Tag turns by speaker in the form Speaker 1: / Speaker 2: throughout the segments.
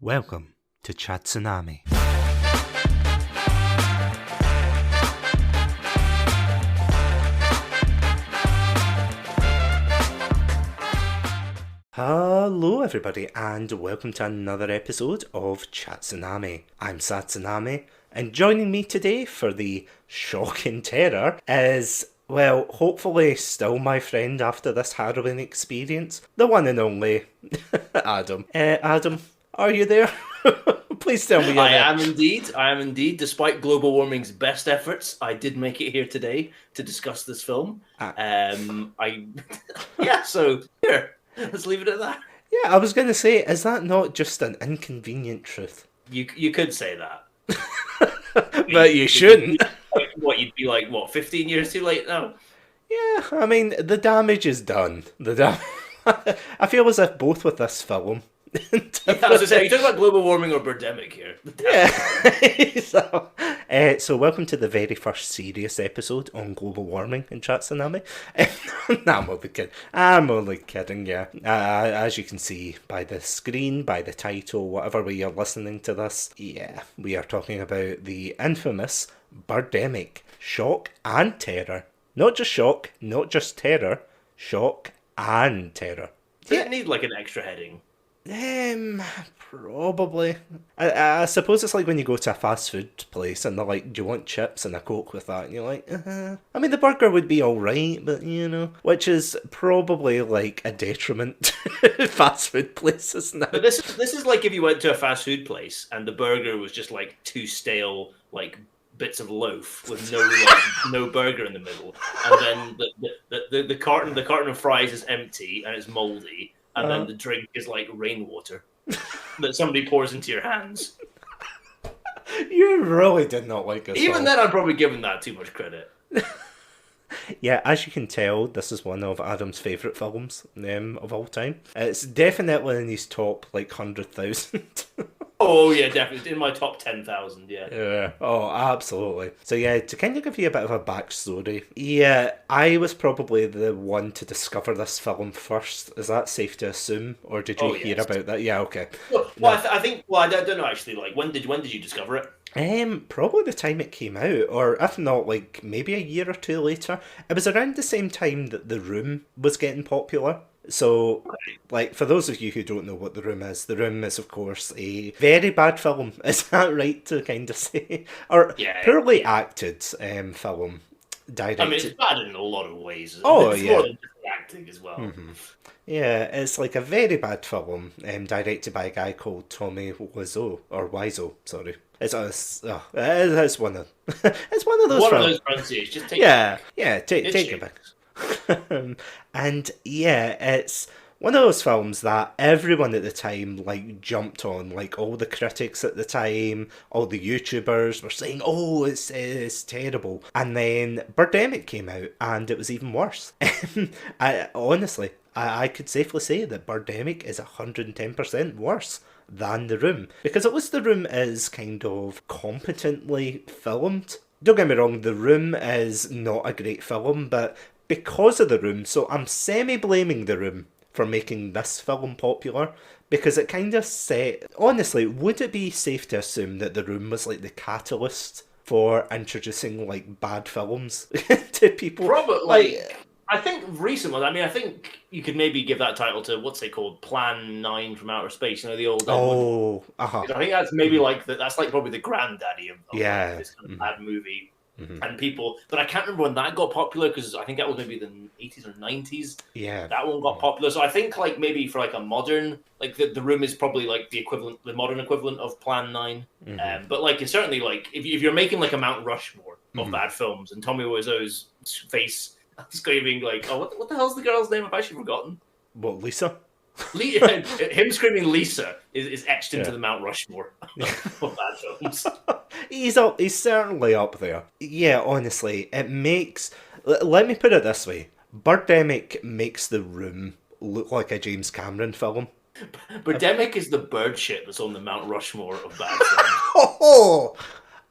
Speaker 1: Welcome to Satsunami. Hello everybody and welcome to another episode of Satsunami. I'm Satsunami and joining me today for the shocking terror is, well, hopefully still my friend after this harrowing experience, the one and only Adam. Adam, are you there? Please tell me you're there.
Speaker 2: I am indeed. Despite global warming's best efforts, I did make it here today to discuss this film. So here, let's leave it at that.
Speaker 1: Yeah, I was going to say, is that not just an inconvenient truth?
Speaker 2: You could say that.
Speaker 1: But you shouldn't.
Speaker 2: You'd be like, 15 years too late now?
Speaker 1: Yeah, I mean, the damage is done. I feel as if both with this film.
Speaker 2: I was going to say, are you talking about global warming or Birdemic here?
Speaker 1: Yeah. So welcome to the very first serious episode on global warming in Satsunami. Nah, I'm only kidding, yeah. As you can see by the screen, by the title, whatever way you're listening to this, yeah, we are talking about the infamous Birdemic. Shock and terror. Not just shock, not just terror. Shock and terror.
Speaker 2: Does it need like an extra heading?
Speaker 1: Probably. I suppose it's like when you go to a fast food place and they're like, do you want chips and a Coke with that? And you're like, I mean, the burger would be alright, but which is probably like a detriment to fast food places now.
Speaker 2: But this is like if you went to a fast food place and the burger was just like two stale, like, bits of loaf with no burger in the middle, and then the carton of fries is empty and it's moldy. And then the drink is like rainwater that somebody pours into your hands.
Speaker 1: You really did not like it.
Speaker 2: Even then, I'm probably giving that too much credit.
Speaker 1: Yeah, as you can tell, this is one of Adam's favourite films of all time. It's definitely in his top, 100,000.
Speaker 2: Oh, yeah, definitely. It's in my top 10,000, yeah.
Speaker 1: Yeah, oh, absolutely. So yeah, to kind of give you a bit of a backstory, yeah, I was probably the one to discover this film first. Is that safe to assume? Or did you hear about that? Yeah, okay.
Speaker 2: I don't know, actually, when did you discover it?
Speaker 1: Probably the time it came out, or if not, maybe a year or two later. It was around the same time that The Room was getting popular. So, for those of you who don't know what The Room is, of course, a very bad film. Is that right to kind of say? Or poorly acted film. Directed.
Speaker 2: I mean, it's bad in a lot of ways.
Speaker 1: Oh,
Speaker 2: it's
Speaker 1: yeah.
Speaker 2: more than just the acting as well.
Speaker 1: Mm-hmm. Yeah, it's like a very bad film, directed by a guy called Tommy Wiseau, sorry. It's one of it's one of those.
Speaker 2: One of those pronunciations. Just take
Speaker 1: take it back. And yeah, it's one of those films that everyone at the time jumped on. All the critics at the time, all the YouTubers were saying, "Oh, it's terrible." And then Birdemic came out, and it was even worse. I could safely say that Birdemic is 110% worse than The Room, because at least The Room is kind of competently filmed. Don't get me wrong, The Room is not a great film, but because of The Room, so I'm semi-blaming The Room for making this film popular, because it kind of set... Honestly, would it be safe to assume that The Room was the catalyst for introducing bad films to people?
Speaker 2: Probably. I think recently, I think you could maybe give that title to what's it called, Plan 9 from Outer Space, the old... I think that's maybe that's probably the granddaddy of this kind of bad movie.
Speaker 1: Mm-hmm.
Speaker 2: And people, but I can't remember when that got popular, because I think that was maybe the 80s or 90s.
Speaker 1: Yeah,
Speaker 2: that one got popular. So I think maybe for a modern, the Room is probably the modern equivalent of Plan 9.
Speaker 1: Mm-hmm.
Speaker 2: But it's certainly if you're making a Mount Rushmore of bad films, and Tommy Wiseau's face screaming what the hell's the girl's name? I've actually forgotten.
Speaker 1: What, Lisa?
Speaker 2: Him screaming Lisa is etched into the Mount Rushmore of bad films.
Speaker 1: He's certainly up there. Yeah, honestly, it makes... Let me put it this way. Birdemic makes The Room look like a James Cameron film.
Speaker 2: Birdemic is the bird shit that's on the Mount Rushmore of bad films.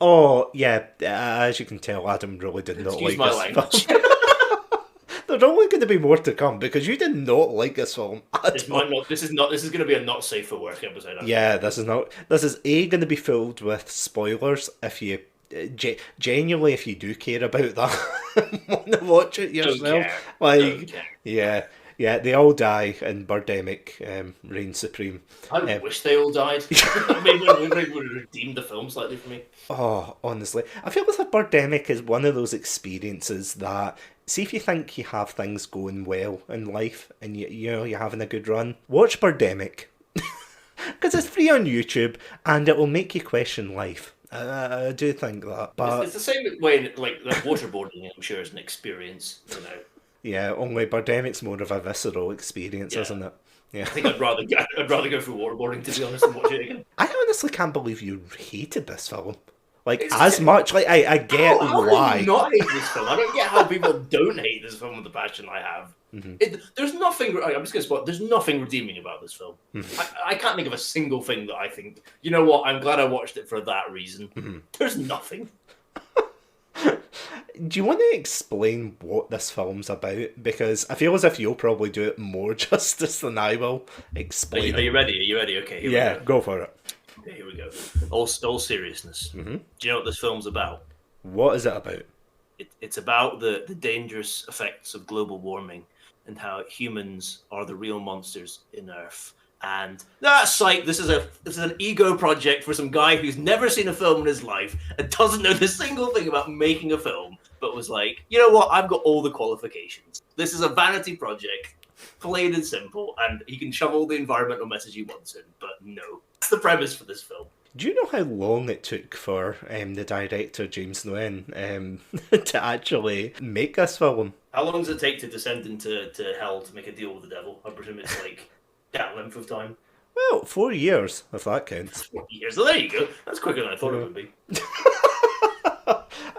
Speaker 1: Oh, yeah, as you can tell, Adam really did not like this film. There's only going to be more to come because you did not like this film at
Speaker 2: This
Speaker 1: all.
Speaker 2: might not. This is not. This is going to be a not safe for work episode. I think.
Speaker 1: Yeah, this is not. This is going to be filled with spoilers if you genuinely, if you do care about that, want to watch it
Speaker 2: Don't
Speaker 1: yourself.
Speaker 2: care. Don't
Speaker 1: Like,
Speaker 2: care.
Speaker 1: yeah, yeah, they all die in Birdemic, reign supreme.
Speaker 2: I
Speaker 1: Um,
Speaker 2: wish they all died. Maybe it would have redeemed the film slightly for me.
Speaker 1: oh, honestly, I feel as if Birdemic is one of those experiences that. See if you think you have things going well in life and you're having a good run, watch Birdemic. Because it's free on YouTube and it will make you question life. I do think that. But
Speaker 2: It's the same way, like waterboarding. I'm sure is an experience.
Speaker 1: yeah, only Birdemic's more of a visceral experience,
Speaker 2: Yeah.
Speaker 1: isn't it? Yeah.
Speaker 2: I think I'd rather go through waterboarding to be honest than watch it again.
Speaker 1: I honestly can't believe you hated this film. Like,
Speaker 2: It's
Speaker 1: as much. Like, I get
Speaker 2: how
Speaker 1: why.
Speaker 2: can you not hate this film? I don't get how people don't hate this film with the passion I have. There's nothing. I'm just going to spot. There's nothing redeeming about this film. I can't think of a single thing that I think. You know what? I'm glad I watched it for that reason. There's nothing.
Speaker 1: Do you want to explain what this film's about? Because I feel as if you'll probably do it more justice than I will explain.
Speaker 2: Are you ready? Are you ready? Okay. Here
Speaker 1: Yeah,
Speaker 2: we go.
Speaker 1: go for it.
Speaker 2: Okay, here we go. All seriousness. Do you know what this film's about?
Speaker 1: What is it about?
Speaker 2: It's about the dangerous effects of global warming and how humans are the real monsters in Earth. And that's like this is an ego project for some guy who's never seen a film in his life and doesn't know the single thing about making a film, but was like, you know what? I've got all the qualifications. This is a vanity project, plain and simple, and he can shove all the environmental message he wants in. But no, that's the premise for this film.
Speaker 1: Do you know how long it took for the director James Nguyen to actually make this film?
Speaker 2: How long does it take to descend into hell to make a deal with the devil? I presume it's like that length of time.
Speaker 1: Well, 4 years, if that counts.
Speaker 2: 4 years. So there you go. That's quicker than I thought it would be.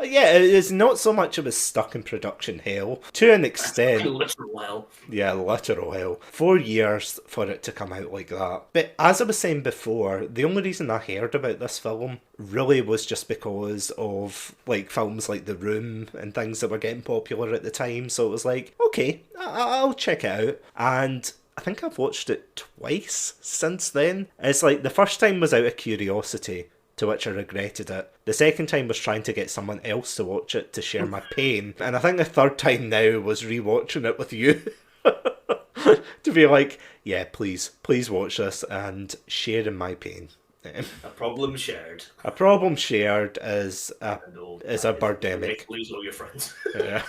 Speaker 1: Yeah, it's not so much it was stuck in production hell. To an extent.
Speaker 2: Literal hell.
Speaker 1: Yeah, literal hell. 4 years for it to come out like that. But as I was saying before, the only reason I heard about this film really was just because of like films like The Room and things that were getting popular at the time. So it was like, okay, I'll check it out. And I think I've watched it twice since then. It's like the first time was out of curiosity, to which I regretted it. The second time was trying to get someone else to watch it to share my pain. And I think the third time now was rewatching it with you. To be like, yeah, please watch this and share in my pain.
Speaker 2: A problem shared.
Speaker 1: A problem shared is a Birdemic.
Speaker 2: Lose all your friends.
Speaker 1: Yeah.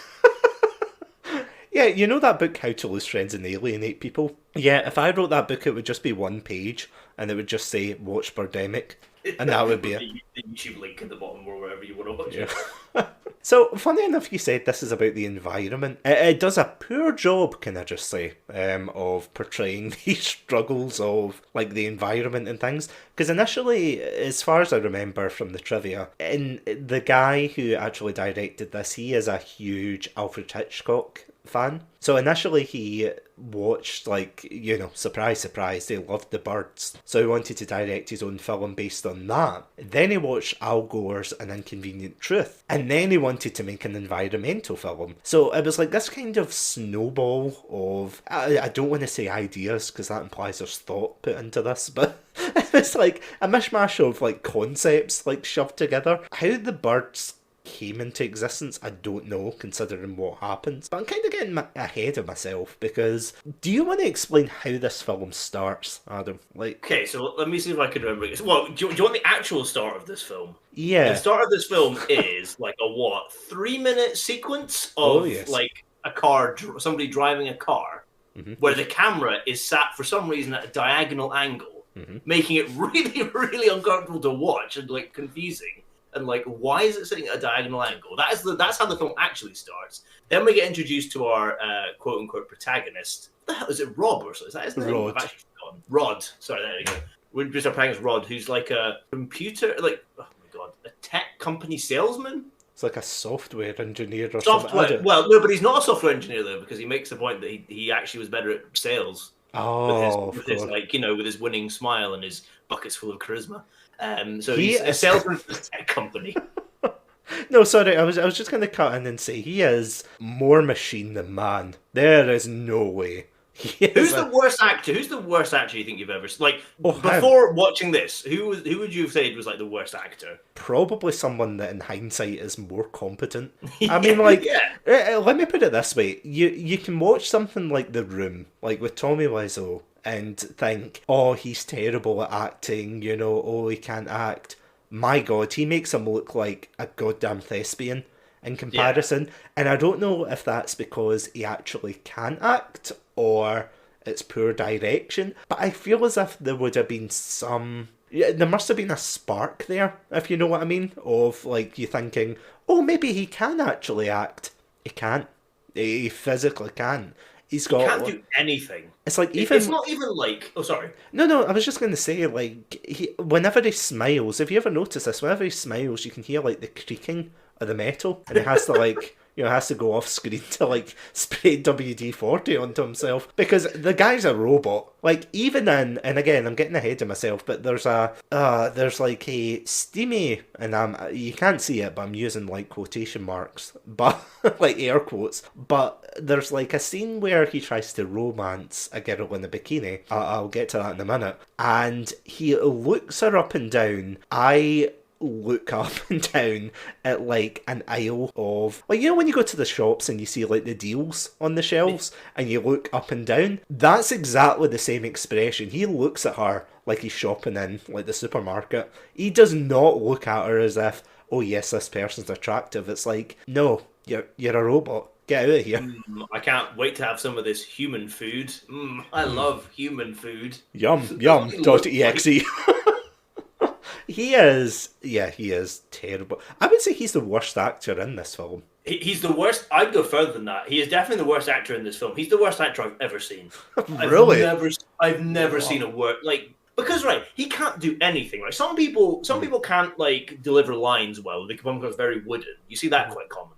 Speaker 1: Yeah, you know that book, How to Lose Friends and Alienate People? Yeah, if I wrote that book, it would just be one page, and it would just say, watch Birdemic, and that would be it.
Speaker 2: The YouTube link at the bottom or wherever you want to watch
Speaker 1: Yeah.
Speaker 2: it.
Speaker 1: So, funny enough, you said this is about the environment. It does a poor job, can I just say, of portraying these struggles of, like, the environment and things. Because initially, as far as I remember from the trivia, the guy who actually directed this, he is a huge Alfred Hitchcock fan. So initially he watched, like, you know, surprise, surprise, they loved the birds. So he wanted to direct his own film based on that. Then he watched Al Gore's An Inconvenient Truth. And then he wanted to make an environmental film. So it was like this kind of snowball of, I don't want to say ideas, because that implies there's thought put into this, but it's like a mishmash of, like, concepts, like, shoved together. How the birds came into existence, I don't know, considering what happens. But I'm kind of getting ahead of myself, because do you want to explain how this film starts, Adam? Like,
Speaker 2: Okay, so let me see if I can remember this. Well, do you want the actual start of this film?
Speaker 1: yeah.
Speaker 2: The start of this film is like a 3-minute sequence of
Speaker 1: yes.
Speaker 2: like a car, somebody driving a car, where the camera is sat for some reason at a diagonal angle, making it really, really uncomfortable to watch and like confusing. And like, why is it sitting at a diagonal angle? That's how the film actually starts. Then we get introduced to our quote unquote protagonist. What the hell is it? Rob or so? Is that his name?
Speaker 1: Rod.
Speaker 2: I've actually forgotten. Rod. Sorry, there we go. We introduced our protagonist Rod, who's like a computer, like, oh my god, a tech company salesman.
Speaker 1: It's like a software engineer or
Speaker 2: Software.
Speaker 1: something.
Speaker 2: Well, no, but he's not a software engineer though, because he makes the point that he actually was better at sales.
Speaker 1: Oh,
Speaker 2: with his like, you know, with his winning smile and his buckets full of charisma. So he's a salesman for a tech company.
Speaker 1: No, sorry, I was just going to cut in and say he is more machine than man. There is no way. He is
Speaker 2: Who's the worst actor? Who's the worst actor you think you've ever seen? Like,
Speaker 1: him.
Speaker 2: before watching this, who would you have said was like the worst actor?
Speaker 1: Probably someone that in hindsight is more competent. I mean, like, let me put it this way: you can watch something like The Room, like with Tommy Wiseau, and think, oh, he's terrible at acting. You know, oh, he can't act. My God, he makes him look like a goddamn thespian in comparison. And I don't know if that's because he actually can act or it's poor direction. But I feel as if there would have been some. Yeah, there must have been a spark there, if you know what I mean, of like you thinking, oh, maybe he can actually act. He can't. He physically can. He
Speaker 2: can't do anything.
Speaker 1: It's like even
Speaker 2: it's not even like. Oh, sorry.
Speaker 1: No. I was just going to say, like, whenever he smiles, if you ever notice this, whenever he smiles, you can hear like the creaking of the metal, and he has to like. Has to go off screen to like spray WD-40 onto himself because the guy's a robot. Like even in, and again, I'm getting ahead of myself, but there's like a steamy, and you can't see it, but I'm using like quotation marks, but like air quotes. But there's like a scene where he tries to romance a girl in a bikini. I'll get to that in a minute, and he looks her up and down. I look up and down at like an aisle of, like, when you go to the shops and you see like the deals on the shelves and you look up and down, that's exactly the same expression. He looks at her like he's shopping in like the supermarket. He does not look at her as if, oh yes, this person's attractive. It's like, no, you're a robot. Get out of here.
Speaker 2: I can't wait to have some of this human food. I love human food.
Speaker 1: Yum.exe. He is terrible. I would say he's the worst actor in this film.
Speaker 2: He's the worst. I'd go further than that. He is definitely the worst actor in this film. He's the worst actor I've ever seen.
Speaker 1: Really?
Speaker 2: I've never seen a work like, because right, he can't do anything. Right, some people can't like deliver lines well. They come across very wooden. You see that quite commonly.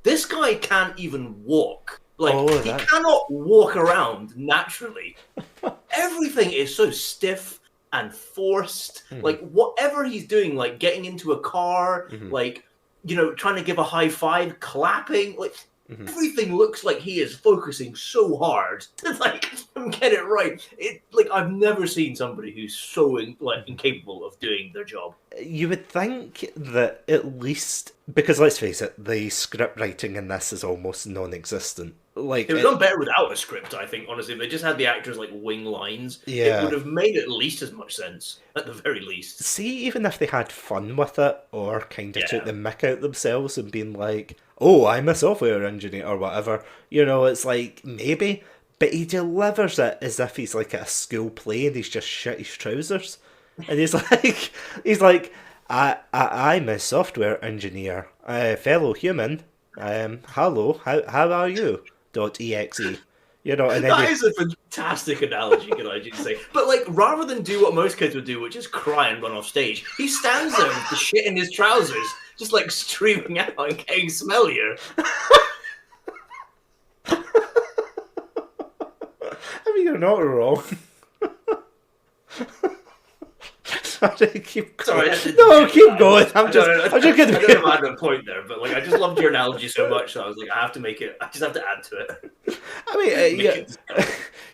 Speaker 2: This guy can't even walk. Like he cannot walk around naturally. Everything is so stiff and forced, like whatever he's doing, like getting into a car, like, trying to give a high five, clapping, like everything looks like he is focusing so hard to like get it right. I've never seen somebody who's so incapable of doing their job.
Speaker 1: You would think that at least, because let's face it, the script writing in this is almost non-existent. Like,
Speaker 2: it would have done better without a script, I think, honestly. If they just had the actors like wing lines, it would have made at least as much sense, at the very least.
Speaker 1: See, even if they had fun with it, or kind of took the mick out themselves and been like, oh, I'm a software engineer, or whatever, it's like, maybe, but he delivers it as if he's like at a school play and he's just shit his trousers. And he's like, I'm a software engineer, fellow human, hello, how are you? .exe, and then
Speaker 2: that is a fantastic analogy, can I just say? But like, rather than do what most kids would do, which is cry and run off stage, he stands there with the shit in his trousers, just like streaming out and getting smellier.
Speaker 1: I mean, you're not wrong. Sorry, keep going. No, keep going. I'm just going to.
Speaker 2: I don't know if I had a point there, but like, I just loved your analogy so much, so I was like, I just have to add to it.
Speaker 1: I mean,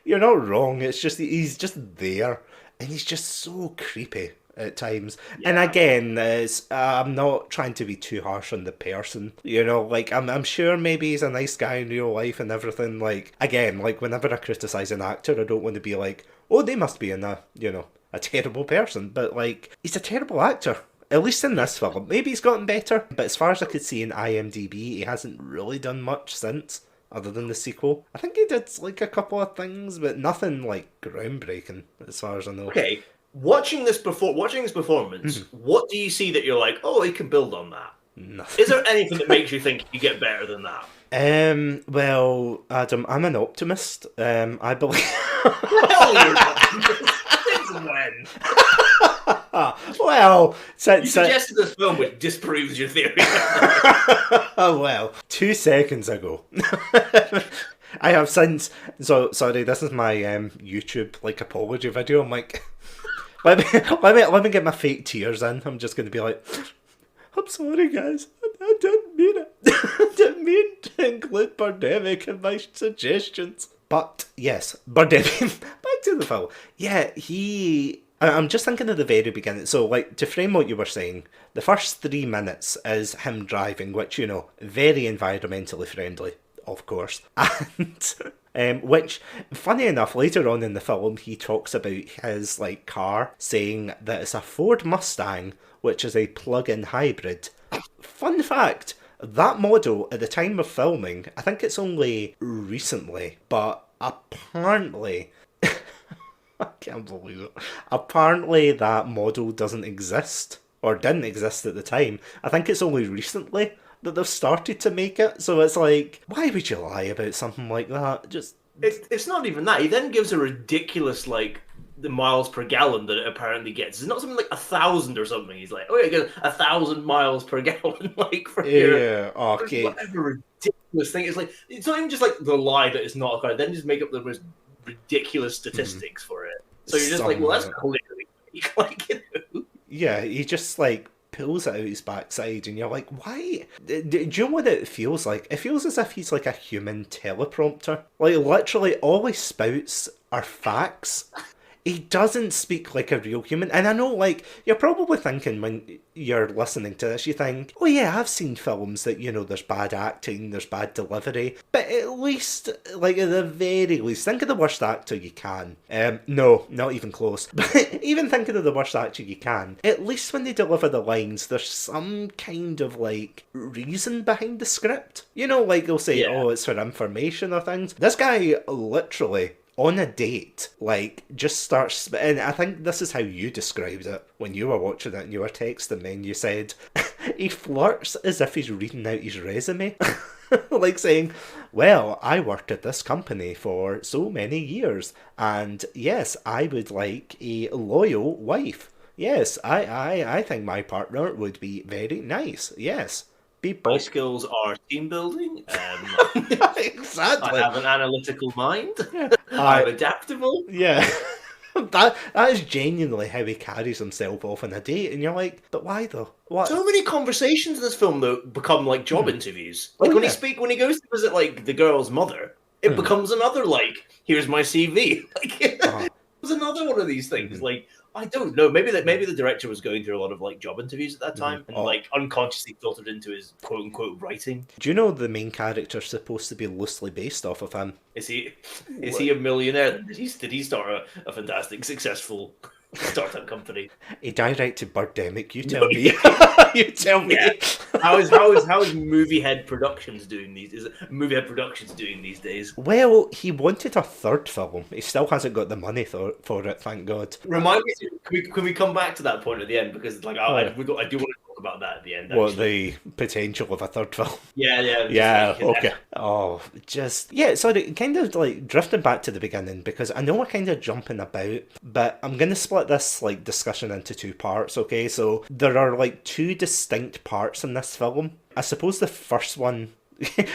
Speaker 1: you're not wrong. It's just he's just there, and he's just so creepy at times. Yeah. And again, I'm not trying to be too harsh on the person. Like I'm sure maybe he's a nice guy in real life and everything. Like again, like whenever I criticize an actor, I don't want to be like, oh, they must be in a terrible person, but like he's a terrible actor, at least in this film. Maybe he's gotten better, but as far as I could see in IMDb, he hasn't really done much since, other than the sequel. I think he did like a couple of things, but nothing like groundbreaking as far as I know.
Speaker 2: Okay, watching this performance, what do you see that you're like, oh, he can build on that?
Speaker 1: Nothing.
Speaker 2: Is there anything that makes you think you get better than that?
Speaker 1: Well, Adam, I'm an optimist. I believe.
Speaker 2: Hell, you're an optimist. Since when?
Speaker 1: Well,
Speaker 2: you suggested this film which disproves your theory.
Speaker 1: Oh well, 2 seconds ago. I have since. So sorry, this is my YouTube like apology video. I'm like, let me get my fake tears in. I'm just going to be like, I'm sorry, guys. I didn't mean it. I didn't mean to include Birdemic in my suggestions. But yes, Birdemic. Back to the film. Yeah, I'm just thinking of the very beginning. So, like, to frame what you were saying, the first 3 minutes is him driving, which, very environmentally friendly, of course. And which, funny enough, later on in the film, he talks about his like car, saying that it's a Ford Mustang, which is a plug-in hybrid. Fun fact: that model at the time of filming, I think it's only recently, but apparently, I can't believe it. Apparently, that model doesn't exist or didn't exist at the time. I think it's only recently that they've started to make it. So it's like, why would you lie about something like that? Just
Speaker 2: It's not even that. He then gives a ridiculous like the miles per gallon that it apparently gets. It's not something like 1,000 or something. He's like, oh yeah, it goes 1,000 miles per gallon, like for your
Speaker 1: yeah, okay.
Speaker 2: whatever ridiculous thing. It's like it's not even just like the lie that it's not a car. Then just make up the most ridiculous statistics for it. So you're just like, well, that's clearly fake. Like,
Speaker 1: Yeah, he just like pulls it out his backside, and you're like, why? Do you know what it feels like? It feels as if he's like a human teleprompter. Like, literally, all he spouts are facts. He doesn't speak like a real human. And I know, like, you're probably thinking when you're listening to this, you think, oh yeah, I've seen films that, there's bad acting, there's bad delivery. But at least, like, at the very least, think of the worst actor you can. No, not even close. But even thinking of the worst actor you can, at least when they deliver the lines, there's some kind of, like, reason behind the script. Like, they'll say, oh, it's for information or things. This guy literally on a date, like, just starts, and I think this is how you described it when you were watching it and you were texting me and you said, he flirts as if he's reading out his resume. Like saying, well, I worked at this company for so many years, and yes, I would like a loyal wife. Yes, I think my partner would be very nice. Yes.
Speaker 2: My skills are team building.
Speaker 1: Exactly.
Speaker 2: I have an analytical mind.
Speaker 1: Yeah.
Speaker 2: I'm adaptable.
Speaker 1: Yeah. That is genuinely how he carries himself off on a date, and you're like, but why though? What?
Speaker 2: So many conversations in this film though become like job interviews. Like when he goes to visit like the girl's mother, it becomes another like, here's my CV. Like it was another one of these things. Like I don't know. Maybe the director was going through a lot of like job interviews at that time and like unconsciously filtered into his quote unquote writing.
Speaker 1: Do you know the main character's supposed to be loosely based off of him?
Speaker 2: Is he a millionaire? Did he start a fantastic, successful startup company?
Speaker 1: He directed Birdemic. You tell me. You tell me.
Speaker 2: Yeah. How is Movie Head Productions doing these? Is Movie Head Productions doing these days?
Speaker 1: Well, he wanted a third film. He still hasn't got the money for it. Thank God.
Speaker 2: Remind me, can we come back to that point at the end, because like I do want to talk about that at the end.
Speaker 1: What, the potential of a third film?
Speaker 2: Yeah.
Speaker 1: Okay. Oh, sorry. Kind of like drifting back to the beginning, because I know we're kind of jumping about, but I'm gonna split this like discussion into 2 parts. Okay, so there are like 2 distinct parts in this film. I suppose the first one,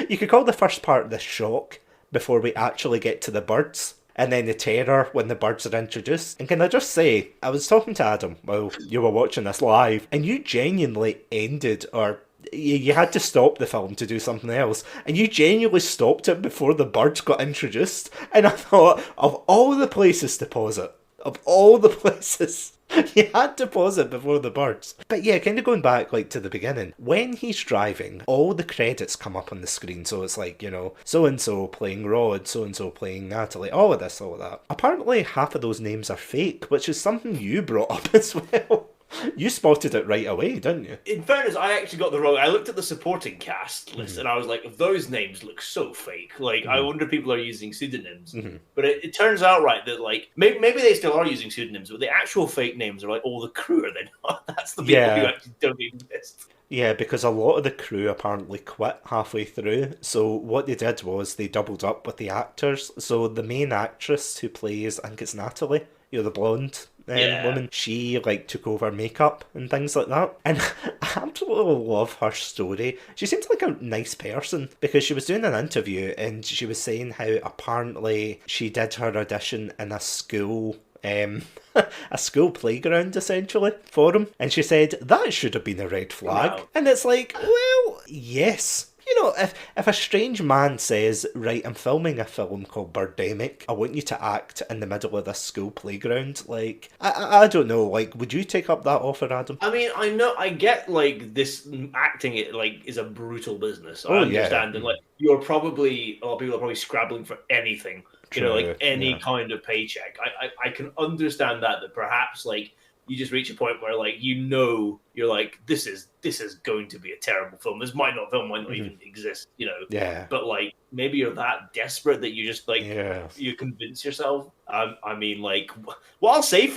Speaker 1: you could call the first part the shock before we actually get to the birds, and then the terror when the birds are introduced. And can I just say, I was talking to Adam while you were watching this live, and you genuinely ended, or you had to stop the film to do something else, and you genuinely stopped it before the birds got introduced. And I thought, of all the places to pause it, of all the places, you had to pause it before the birds. But yeah, kind of going back like to the beginning, when he's driving, all the credits come up on the screen. So it's like, so-and-so playing Rod, so-and-so playing Natalie, all of this, all of that. Apparently half of those names are fake, which is something you brought up as well. You spotted it right away, didn't you?
Speaker 2: In fairness, I actually got the wrong. I looked at the supporting cast list and I was like, those names look so fake. Like, I wonder if people are using pseudonyms. But it turns out, right, that like maybe they still are using pseudonyms, but the actual fake names are like all the crew are they not. That's the people who actually don't exist.
Speaker 1: Yeah, because a lot of the crew apparently quit halfway through. So what they did was they doubled up with the actors. So the main actress who plays, I think it's Natalie, the blonde woman, she like took over makeup and things like that, and I absolutely love her story. She seems like a nice person, because she was doing an interview and she was saying how apparently she did her audition in a school a school playground essentially for him, and she said that should have been a red flag.
Speaker 2: Wow.
Speaker 1: And it's like, well, yes. You know, if a strange man says, right, I'm filming a film called Birdemic, I want you to act in the middle of this school playground, like, I don't know, like, would you take up that offer, Adam?
Speaker 2: I mean, I know, I get like this acting. It like is a brutal business. I
Speaker 1: Oh, yeah.
Speaker 2: understand, and like you're probably a lot of people are probably scrabbling for anything. You know, like
Speaker 1: True,
Speaker 2: any
Speaker 1: yeah.
Speaker 2: kind of paycheck. I can understand that perhaps like you just reach a point where like you're like this is going to be a terrible film. This film might not even exist. You know,
Speaker 1: Yeah.
Speaker 2: but like maybe you're that desperate that you just like
Speaker 1: Yeah.
Speaker 2: you convince yourself. I mean, like what I'll say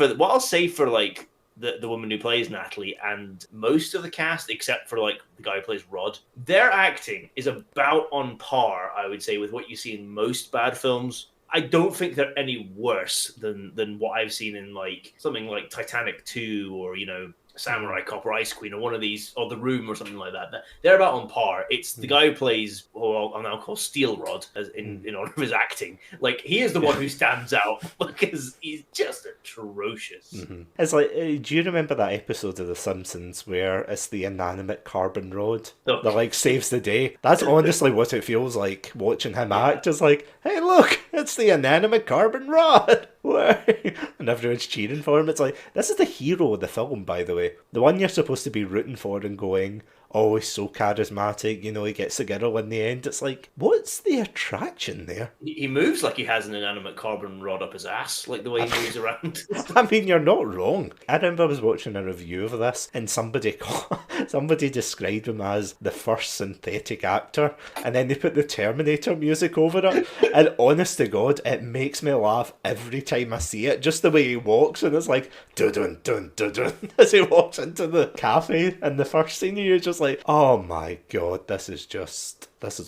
Speaker 2: for like the woman who plays Natalie and most of the cast, except for like the guy who plays Rod, their acting is about on par, I would say, with what you see in most bad films. I don't think they're any worse than what I've seen in like something like Titanic 2 or Samurai Cop or Ice Queen or one of these or The Room or something like that. They're about on par. It's the guy who plays, well, I'll now call Steel Rod as in honor of his acting. Like he is the one who stands out because he's just atrocious.
Speaker 1: It's like, do you remember that episode of The Simpsons where it's the inanimate carbon rod
Speaker 2: Oh.
Speaker 1: that like saves the day? That's honestly what it feels like watching him act. It's like, hey, look, it's the inanimate carbon rod. And everyone's cheering for him. It's like, this is the hero of the film, by the way. The one you're supposed to be rooting for and going, oh, he's so charismatic, he gets the girl in the end. It's like, what's the attraction there?
Speaker 2: He moves like he has an inanimate carbon rod up his ass, like the way he moves around.
Speaker 1: I mean, you're not wrong. I remember I was watching a review of this, and somebody described him as the first synthetic actor, and then they put the Terminator music over it. And honest to God, it makes me laugh every time I see it. Just the way he walks, and it's like dun dun dun dun dun as he walks into the cafe in the first scene. You're just like, oh my God, this is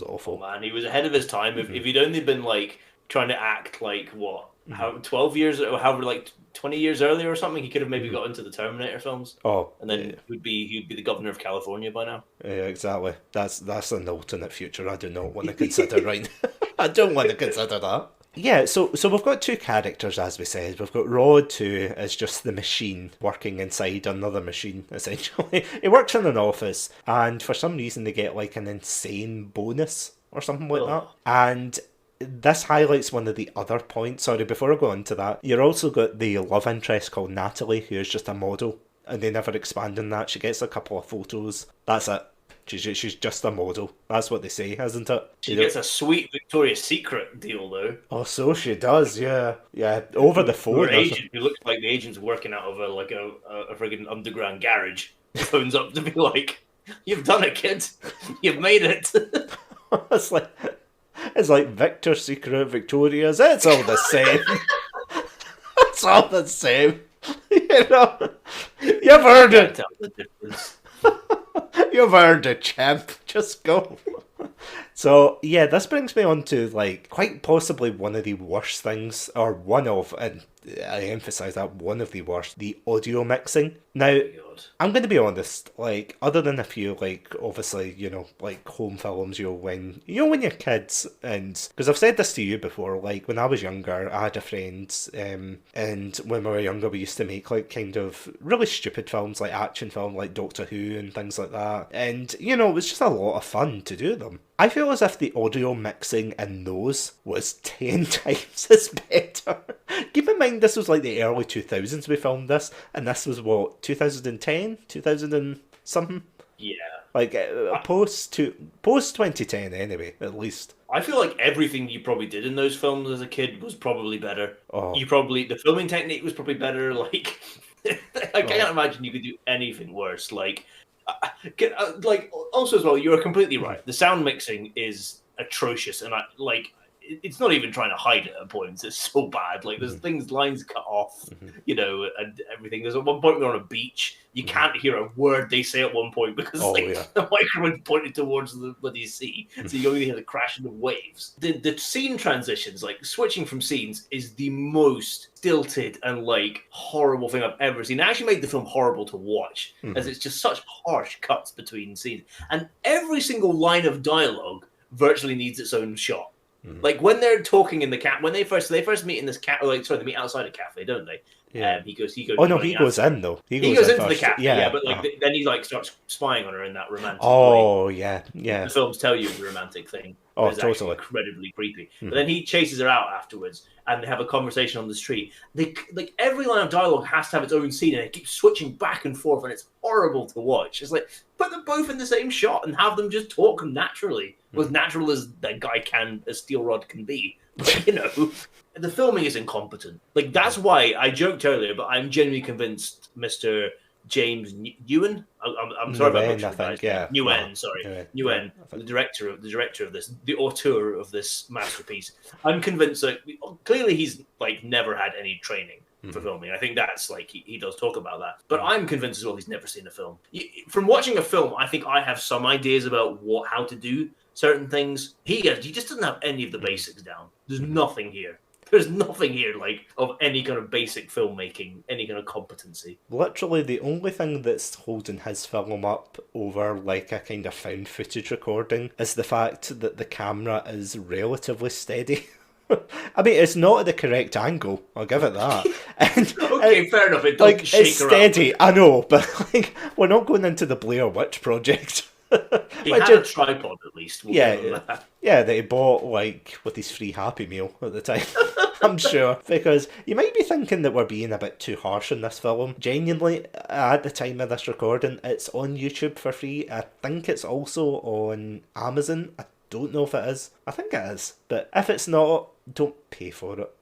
Speaker 1: awful.
Speaker 2: Man, he was ahead of his time. If he'd only been like trying to act like what, how 12 years or however, like 20 years earlier or something, he could have maybe got into the Terminator films.
Speaker 1: Oh,
Speaker 2: and then he'd be the governor of California by now.
Speaker 1: Yeah, exactly. That's an alternate future I do not want to consider right now. I don't want to consider that. Yeah, so we've got two characters, as we said. We've got Rod, who is just the machine working inside another machine, essentially. He works in an office, and for some reason they get like an insane bonus or something like that. And this highlights one of the other points. Sorry, before I go on to that, you've also got the love interest called Natalie, who is just a model, and they never expand on that. She gets a couple of photos. That's it. She's just a model. That's what they say, isn't it?
Speaker 2: She gets a sweet Victoria's Secret deal, though.
Speaker 1: Oh, so she does, yeah. Yeah, over the phone.
Speaker 2: Her agent, who looks like the agent's working out of a friggin' underground garage, phones up to be like, "You've done it, kid. You've made it."
Speaker 1: It's like Victor's Secret, Victoria's. It's all the same. It's all the same. You've earned it.
Speaker 2: Tell the difference.
Speaker 1: You've earned it, champ. Just go. So, yeah, this brings me on to, like, quite possibly one of the worst things, or one of, and I emphasise that, one of the worst, the audio mixing. Now, I'm going to be honest, like, other than a few, like, obviously, like, home films, when you're kids, and, because I've said this to you before, like, when I was younger, I had a friend, and when we were younger, we used to make, like, kind of really stupid films, like action film, like Doctor Who and things like that, and, it was just a lot of fun to do them. I feel as if the audio mixing in those was 10 times as better. Keep in mind, this was like the early 2000s we filmed this, and this was what, 2010? 2000 and something?
Speaker 2: Yeah.
Speaker 1: Like, post 2010 anyway, at least.
Speaker 2: I feel like everything you probably did in those films as a kid was probably better.
Speaker 1: Oh.
Speaker 2: The filming technique was probably better. Like, I can't imagine you could do anything worse. Like also as well, you're completely right. The sound mixing is atrocious, and it's not even trying to hide it at points. It's so bad. Like there's lines cut off, and everything. There's at one point we're on a beach. You can't hear a word they say at one point because the microphone's pointed towards the bloody sea, so you only hear the crashing of waves. The scene transitions, like switching from scenes, is the most stilted and like horrible thing I've ever seen. It actually made the film horrible to watch, as it's just such harsh cuts between scenes, and every single line of dialogue virtually needs its own shot. Like when they're talking in the when they first meet in this they meet outside a cafe, don't they?
Speaker 1: Yeah.
Speaker 2: He goes
Speaker 1: Oh no, he
Speaker 2: running
Speaker 1: goes
Speaker 2: after her.
Speaker 1: in though.
Speaker 2: He goes
Speaker 1: in
Speaker 2: into the
Speaker 1: first.
Speaker 2: cafe, yeah,
Speaker 1: Yeah.
Speaker 2: but like then he like starts spying on her in that romantic way.
Speaker 1: Oh yeah, yeah.
Speaker 2: The films tell you it's a romantic thing, but
Speaker 1: Oh
Speaker 2: it's actually
Speaker 1: totally.
Speaker 2: incredibly creepy. But then he chases her out afterwards, and they have a conversation on the street. They like every line of dialogue has to have its own scene, and it keeps switching back and forth, and it's horrible to watch. It's like put them both in the same shot and have them just talk naturally, as natural as that guy as Steel Rod can be. But, the filming is incompetent. Like that's why I joked earlier, but I'm genuinely convinced Mr. James Ewan. I'm sorry about
Speaker 1: Nguyen, I
Speaker 2: butchering the guy's
Speaker 1: think. Yeah.
Speaker 2: name. Nguyen, sorry, Nguyen,
Speaker 1: I think.
Speaker 2: the director of this, the auteur of this masterpiece. I'm convinced that clearly he's like never had any training for filming. I think that's like he does talk about that, but I'm convinced as well he's never seen a film. From watching a film, I think I have some ideas about how to do certain things. He just doesn't have any of the basics down. There's nothing here. There's nothing here like of any kind of basic filmmaking, any kind of competency.
Speaker 1: Literally, the only thing that's holding his film up over like a kind of found footage recording is the fact that the camera is relatively steady. I mean, it's not at the correct angle. I'll give it that. And,
Speaker 2: okay, fair enough. It does shake
Speaker 1: it's steady.
Speaker 2: around.
Speaker 1: I know, but like, we're not going into the Blair Witch Project.
Speaker 2: He had a tripod at least. We'll
Speaker 1: that he bought like with his free Happy Meal at the time. I'm sure, because you might be thinking that we're being a bit too harsh on this film. Genuinely, at the time of this recording, it's on YouTube for free. I think it's also on Amazon. I don't know if it is. I think it is, but if it's not, don't pay for it.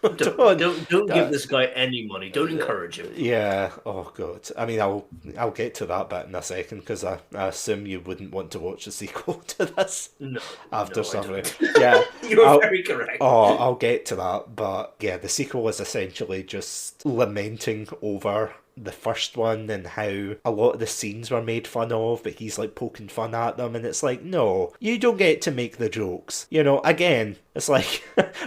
Speaker 2: don't give this guy any money. Don't encourage him.
Speaker 1: Yeah. Oh god. I mean, I'll get to that bit in a second because I assume you wouldn't want to watch the sequel to this.
Speaker 2: No.
Speaker 1: After suffering. Yeah.
Speaker 2: You're very correct.
Speaker 1: Oh, I'll get to that, but yeah, the sequel is essentially just lamenting over the first one and how a lot of the scenes were made fun of, but he's like poking fun at them, and it's like, no, you don't get to make the jokes. Again, it's like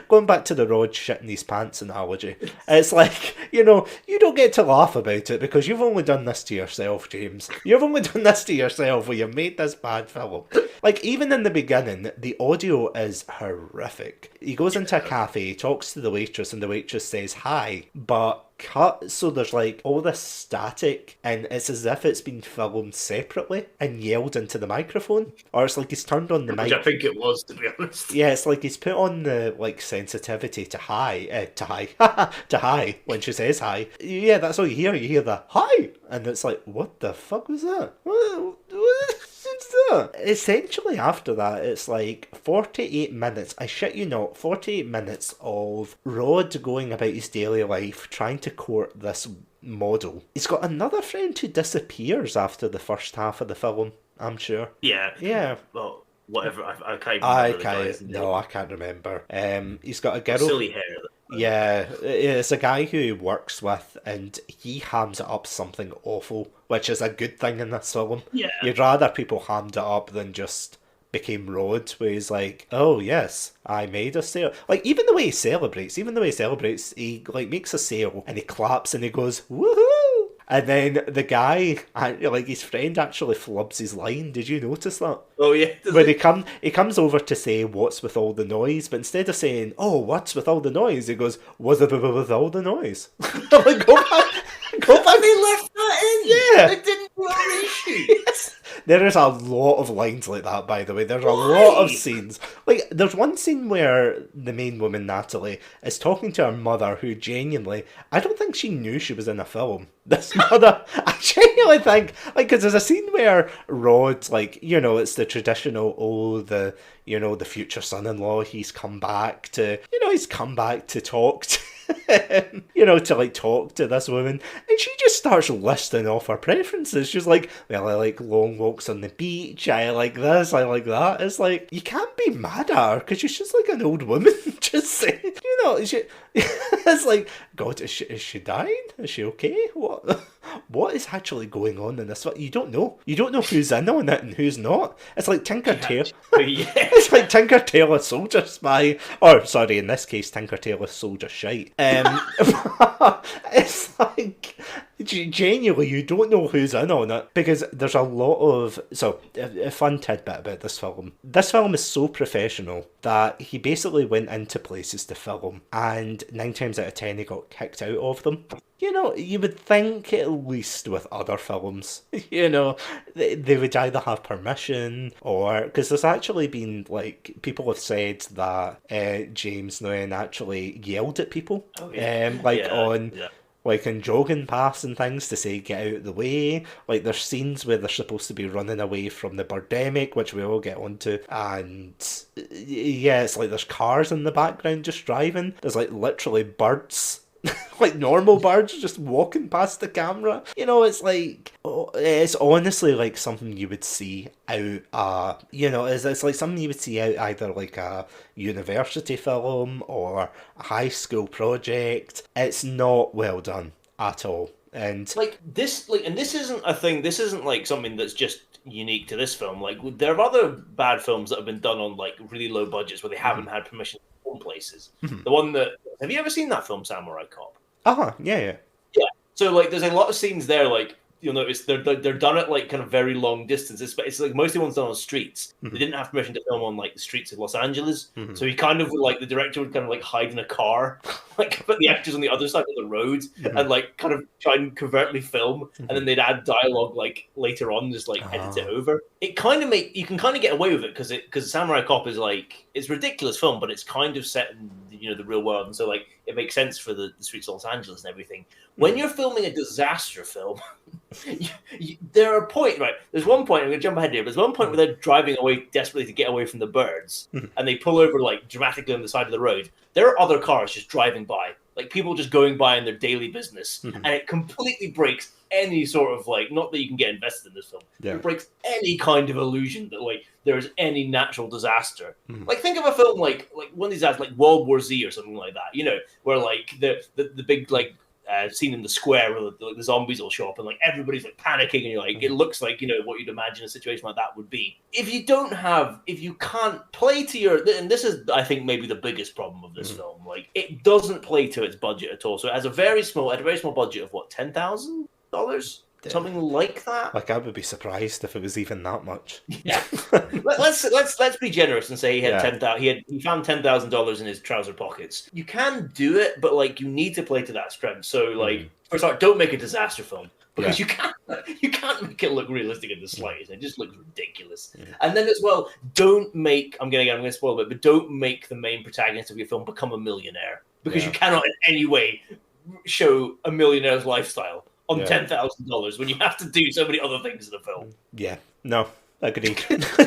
Speaker 1: going back to the Rod shitting his pants analogy. It's like, you don't get to laugh about it because you've only done this to yourself, James. You've only done this to yourself where you made this bad film. Like, even in the beginning, the audio is horrific. He goes into a cafe, he talks to the waitress, and the waitress says hi, but cut, so there's like all this static, and it's as if it's been filmed separately and yelled into the microphone, or it's like he's turned on the mic.
Speaker 2: Which I think it was, to be honest.
Speaker 1: Yeah, it's like he's put on the like sensitivity to hi, to hi when she says hi. Yeah, that's all you hear. You hear the hi, and it's like, what the fuck was that? What is that? Essentially, after that, it's like 48 minutes. I shit you not, 48 minutes of Rod going about his daily life, trying to court this model. He's got another friend who disappears after the first half of the film, I'm sure.
Speaker 2: Yeah. Well, whatever. I can't
Speaker 1: remember. I can't remember. He's got a girl.
Speaker 2: Silly hair.
Speaker 1: Yeah, it's a guy who he works with, and he hams it up something awful, which is a good thing in this film.
Speaker 2: Yeah.
Speaker 1: You'd rather people hammed it up than just became Rod, where he's like, oh yes, I made a sale. Like, even the way he celebrates, he like makes a sale, and he claps, and he goes, woohoo! And then the guy, like his friend, actually flubs his line. Did you notice that?
Speaker 2: Oh yeah.
Speaker 1: When he comes over to say what's with all the noise, but instead of saying, oh, what's with all the noise, he goes, what's with all the noise? Like, go back.
Speaker 2: They left that in.
Speaker 1: Yeah.
Speaker 2: They didn't put on issues.
Speaker 1: There is a lot of lines like that, by the way. There's a lot of scenes. Like, there's one scene where the main woman, Natalie, is talking to her mother, who genuinely, I don't think she knew she was in a film. This mother, I genuinely think, like, because there's a scene where Rod, like, it's the traditional, the future son-in-law, he's come back to talk to to like talk to this woman, and she just starts listing off her preferences. She's like, well, I like long walks on the beach, I like this, I like that. It's like, you can't be mad at her because she's just like an old woman just saying, it's like, God, is she dying? Is she okay? What is actually going on in this? You don't know who's in on it and who's not. It's like Tinker Tailor. It's like Tinker Tailor Soldier Spy, or sorry, in this case, Tinker Tailor Soldier Shite. It's like, Genuinely, you don't know who's in on it because there's a lot of. So, a fun tidbit about this film. This film is so professional that he basically went into places to film, and 9 times out of 10 he got kicked out of them. You know, you would think at least with other films, you know, they would either have permission or. Because there's actually been, like, people have said that James Nguyen actually yelled at people,
Speaker 2: Oh yeah,
Speaker 1: like
Speaker 2: yeah,
Speaker 1: on.
Speaker 2: yeah.
Speaker 1: Like in jogging paths and things to say get out of the way. Like there's scenes where they're supposed to be running away from the Birdemic, which we all get onto, and yeah, it's like there's cars in the background just driving. There's like literally birds like normal birds just walking past the camera. You know, it's like it's honestly like something you would see out. You know, it's like something you would see out either like a university film or a high school project. It's not well done at all, and
Speaker 2: Like this, like, and this isn't a thing. This isn't like something that's just unique to this film. Like there are other bad films that have been done on like really low budgets where they haven't had permission to film places. The one that have you ever seen that film Samurai Cop?
Speaker 1: yeah, yeah.
Speaker 2: Yeah. So like, there's a lot of scenes there. Like you'll notice they're done at like kind of very long distances. But it's like mostly ones done on streets. They didn't have permission to film on like the streets of Los Angeles. So he kind of would, like the director would kind of like hide in a car, like put the actors on the other side of the road and like kind of try and covertly film, and then they'd add dialogue like later on, just like edit it over. It kind of you can kind of get away with it because Samurai Cop is like it's a ridiculous film, but it's kind of set in the real world, and so like it makes sense for the streets of Los Angeles and everything. When you're filming a disaster film, there are points, right? There's one point, I'm going to jump ahead here, but there's one point where they're driving away desperately to get away from the birds, and they pull over like dramatically on the side of the road. There are other cars just driving by, like people just going by in their daily business, and it completely breaks any sort of like, not that you can get invested in this film, it breaks any kind of illusion that like there's any natural disaster. Like think of a film like one of these ads, like World War Z or something like that, where like the big like scene in the square where the zombies will show up and like everybody's like panicking and you're like it looks like what you'd imagine a situation like that would be. If you can't play to your, and this is I think maybe the biggest problem of this film, like it doesn't play to its budget at all. So it has a very small budget of what, $10,000, something like that.
Speaker 1: Like I would be surprised if it was even that much.
Speaker 2: Yeah. let's be generous and say he had he found $10,000 in his trouser pockets. You can do it, but like you need to play to that strength. So like first of all, don't make a disaster film because you can't make it look realistic in the slightest. It just looks ridiculous. And then as well, don't make I'm gonna spoil it, but don't make the main protagonist of your film become a millionaire because you cannot in any way show a millionaire's lifestyle on $10,000 when you have to do so many other things in the film.
Speaker 1: Yeah, no, agreed.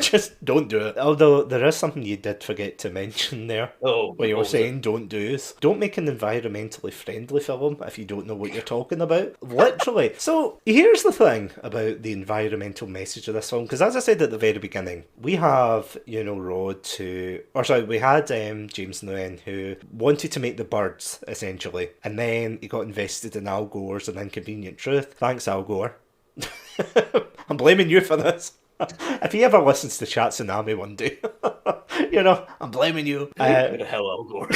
Speaker 1: Just don't do it. Although there is something you did forget to mention there. When you were saying don't do is don't make an environmentally friendly film if you don't know what you're talking about. Literally. So here's the thing about the environmental message of this film, because as I said at the very beginning, we have we had James Nguyen who wanted to make the birds essentially, and then he got invested in Al Gore's An Inconvenient Truth. Thanks, Al Gore. I'm blaming you for this. If he ever listens to Satsunami one day, I'm blaming you.
Speaker 2: Where the hell, Al Gore?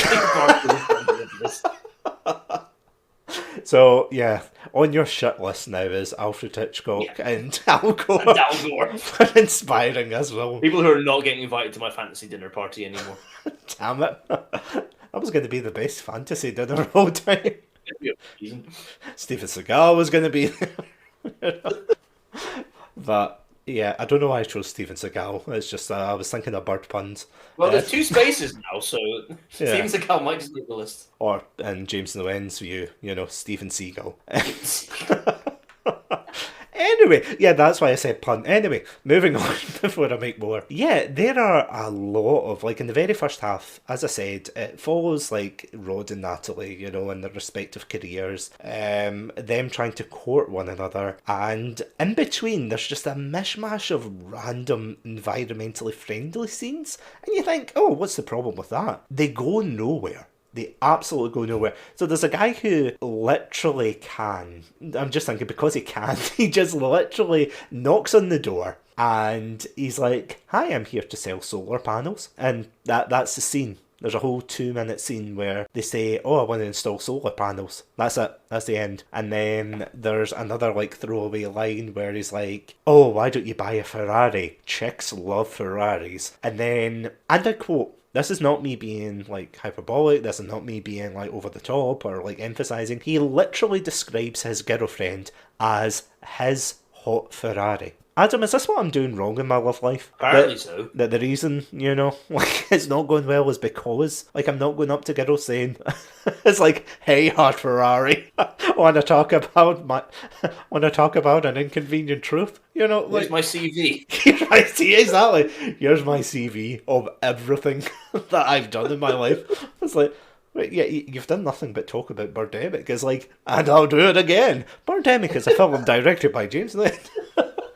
Speaker 1: So, yeah, on your shit list now is Alfred Hitchcock and Al Gore.
Speaker 2: And Al Gore.
Speaker 1: For inspiring as well.
Speaker 2: People who are not getting invited to my fantasy dinner party anymore.
Speaker 1: Damn it. That was going to be the best fantasy dinner of all time. Steven Seagal was going to be there. But yeah, I don't know why I chose Steven Seagal. It's just I was thinking of bird puns.
Speaker 2: Well, there's 2 spaces now, so Steven Seagal might just make the list.
Speaker 1: Or in James Nguyen's view, Steven Seagal. Anyway, yeah, that's why I said pun. Anyway, moving on before I make more. Yeah, there are a lot of, like, in the very first half, as I said, it follows, like, Rod and Natalie, in their respective careers, them trying to court one another, and in between, there's just a mishmash of random environmentally friendly scenes, and you think, oh, what's the problem with that? They go nowhere. They absolutely go nowhere. So there's a guy who literally can. I'm just thinking, because he can, he just literally knocks on the door and he's like, "Hi, I'm here to sell solar panels." And that's the scene. There's a whole 2 minute scene where they say, "Oh, I want to install solar panels." That's it. That's the end. And then there's another like throwaway line where he's like, "Oh, why don't you buy a Ferrari? Chicks love Ferraris." And I quote, this is not me being like hyperbolic, this is not me being like over the top or like emphasizing. He literally describes his girlfriend as his hot Ferrari. Adam, is this what I'm doing wrong in my love life?
Speaker 2: Apparently so.
Speaker 1: That the reason, like it's not going well is because like I'm not going up to girls saying it's like, "Hey, hot Ferrari, want to talk about an inconvenient truth?" Like
Speaker 2: Where's my CV?
Speaker 1: I see exactly. Here's my CV of everything that I've done in my life. It's like, wait, yeah, you've done nothing but talk about Birdemic. It's like, and I'll do it again. Birdemic is a film directed by James Lynn.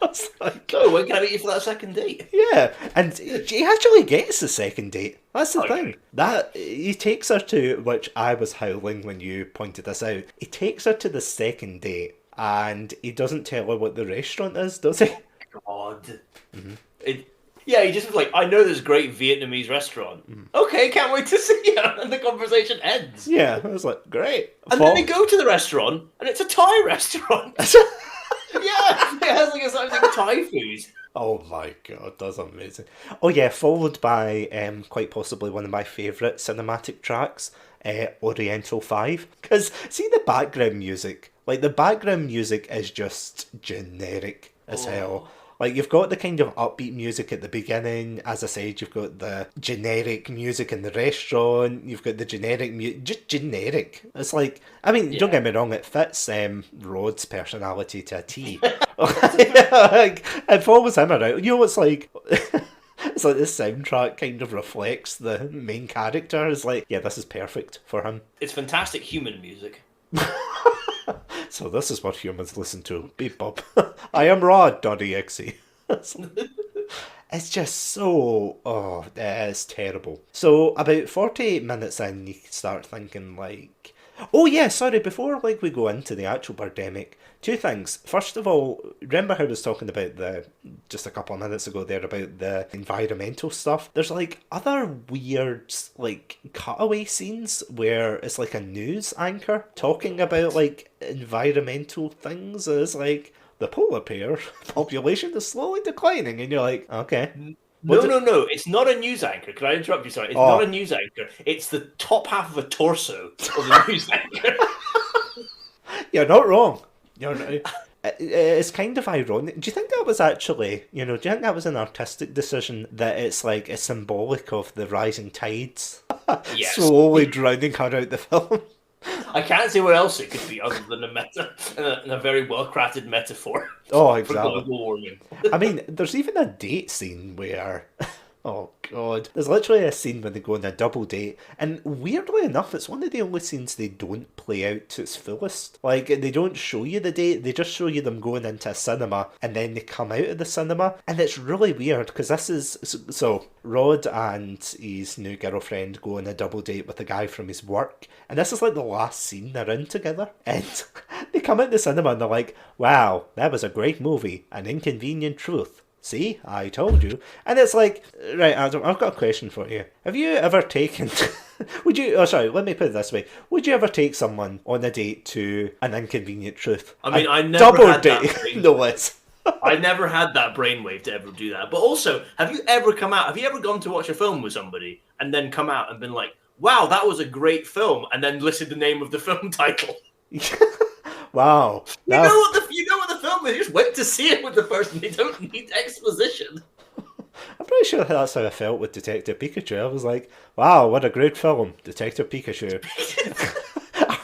Speaker 1: It's like,
Speaker 2: Oh, when can I meet you for that second date?
Speaker 1: yeah, and he actually gets the second date. That's the
Speaker 2: Okay.
Speaker 1: thing. That he takes her to, which I was howling when you pointed this out. He takes her to the second date, and he doesn't tell her what the restaurant is, does he?
Speaker 2: God. Yeah, he just was like, "I know this great Vietnamese restaurant. Okay, can't wait to see you." And the conversation ends.
Speaker 1: Yeah, I was like, great.
Speaker 2: And then they go to the restaurant, and it's a Thai restaurant. Yeah, it has like a Thai food.
Speaker 1: Oh my god, that's amazing. Oh yeah, followed by quite possibly one of my favourite cinematic tracks, Oriental 5. Because see the background music, like the background music is just generic as hell. Like you've got the kind of upbeat music at the beginning, as I said, you've got the generic music in the restaurant, you've got the generic just generic. It's like, I mean, don't get me wrong, it fits Rod's personality to a T. Like, it follows him around. It's like it's like the soundtrack kind of reflects the main character. It's like, yeah, this is perfect for him.
Speaker 2: It's fantastic human music.
Speaker 1: So this is what humans listen to. Beep bop. I am Rod.exe. It's just so... Oh, it is terrible. So about 48 minutes in, you start thinking like... Oh yeah, sorry, before like we go into the actual Birdemic, two things. First of all, remember how I was talking about just a couple of minutes ago there about the environmental stuff? There's like other weird like cutaway scenes where it's like a news anchor talking about like environmental things. It's like the polar bear population is slowly declining, and you're like, okay.
Speaker 2: No. It's not a news anchor. Can I interrupt you? Sorry. It's not a news anchor. It's the top half of a torso of a news anchor.
Speaker 1: You're not wrong. It's kind of ironic. Do you think that was actually, do you think that was an artistic decision that it's like a symbolic of the rising tides
Speaker 2: Yes.
Speaker 1: slowly drowning her out the film?
Speaker 2: I can't see what else it could be other than a very well-crafted metaphor
Speaker 1: Oh,
Speaker 2: for
Speaker 1: exactly.
Speaker 2: global warming.
Speaker 1: I mean, there's even a date scene where... Oh, God. There's literally a scene when they go on a double date, and weirdly enough, it's one of the only scenes they don't play out to its fullest. Like, they don't show you the date, they just show you them going into a cinema, and then they come out of the cinema, and it's really weird, because this is... So, Rod and his new girlfriend go on a double date with a guy from his work, and this is like the last scene they're in together, and they come out the cinema and they're like, "Wow, that was a great movie, An Inconvenient Truth. See, I told you." And it's like, right, Adam, I've got a question for you. Have you ever taken... let me put it this way. Would you ever take someone on a date to An Inconvenient Truth?
Speaker 2: I mean, I never
Speaker 1: double
Speaker 2: had
Speaker 1: date,
Speaker 2: that brain.
Speaker 1: no less.
Speaker 2: I never had that brainwave to ever do that. But also, have you ever gone to watch a film with somebody and then come out and been like, "Wow, that was a great film," and then listed the name of the film title?
Speaker 1: Wow.
Speaker 2: You know what the film is. You just went to see it with the person. You don't need exposition.
Speaker 1: I'm pretty sure that's how I felt with Detective Pikachu. I was like, wow, what a great film, Detective Pikachu.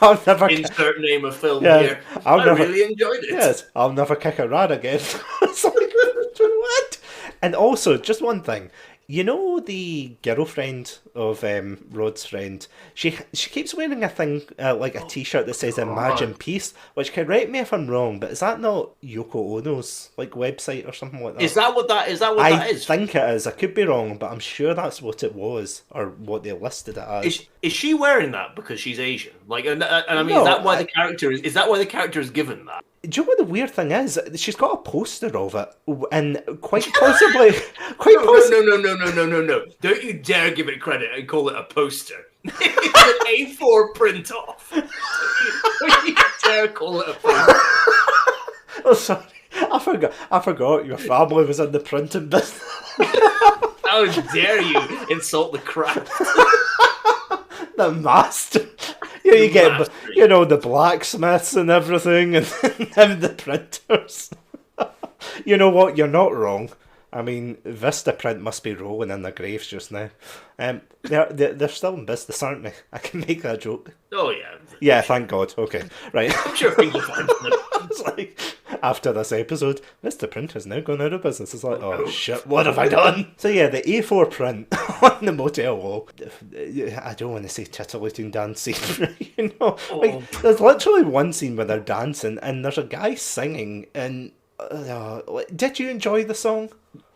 Speaker 1: I'll never...
Speaker 2: Insert name of film
Speaker 1: Yeah,
Speaker 2: here.
Speaker 1: I'll
Speaker 2: I
Speaker 1: never-
Speaker 2: really enjoyed it.
Speaker 1: Yes, I'll never kick a rat again. It's like, what? And also, just one thing. You know the girlfriend of Rod's friend? She keeps wearing a thing, like a t-shirt that says Imagine Peace, which, correct me if I'm wrong, but is that not Yoko Ono's like website or something like that?
Speaker 2: Is that what that is?
Speaker 1: I think it is. I could be wrong, but I'm sure that's what it was, or what they listed it as.
Speaker 2: Is she wearing that because she's Asian? Like, and I mean, is
Speaker 1: No,
Speaker 2: that why the character is that why the character is given that?
Speaker 1: do you know what the weird thing is? She's got a poster of it, and quite possibly, quite
Speaker 2: No,
Speaker 1: possibly.
Speaker 2: no. Don't you dare give it credit and call it a poster. It's an A4 print off. Don't you dare call it a poster.
Speaker 1: Oh, sorry, I forgot your family was in the printing business.
Speaker 2: How dare you insult the craft?
Speaker 1: The master. You get, the blacksmiths and everything, and the printers. You know what? You're not wrong. I mean, Vistaprint must be rolling in their graves just now. They're still in business, aren't they? I can make that joke.
Speaker 2: Oh, yeah.
Speaker 1: Yeah, thank God. Okay, right.
Speaker 2: I'm sure things will find them.
Speaker 1: It's like, after this episode, Vistaprint has now gone out of business. It's like, oh shit, what have I done? So yeah, the A4 print on the motel wall. I don't want to say titillating dance scene, Like, there's literally one scene where they're dancing and there's a guy singing and... did you enjoy the song?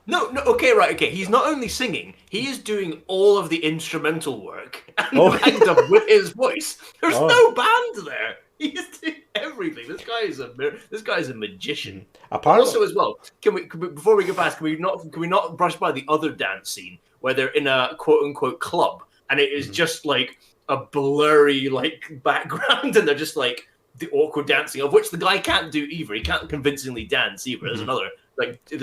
Speaker 2: No, okay. He's not only singing, he is doing all of the instrumental work and backed up with his voice. There's no band there. He's doing everything. This guy is a magician. Also, as well, can we before we go past, can we not brush by the other dance scene where they're in a quote unquote club and it is just like a blurry like background and they're just like the awkward dancing, of which the guy can't do either. He can't convincingly dance either. There's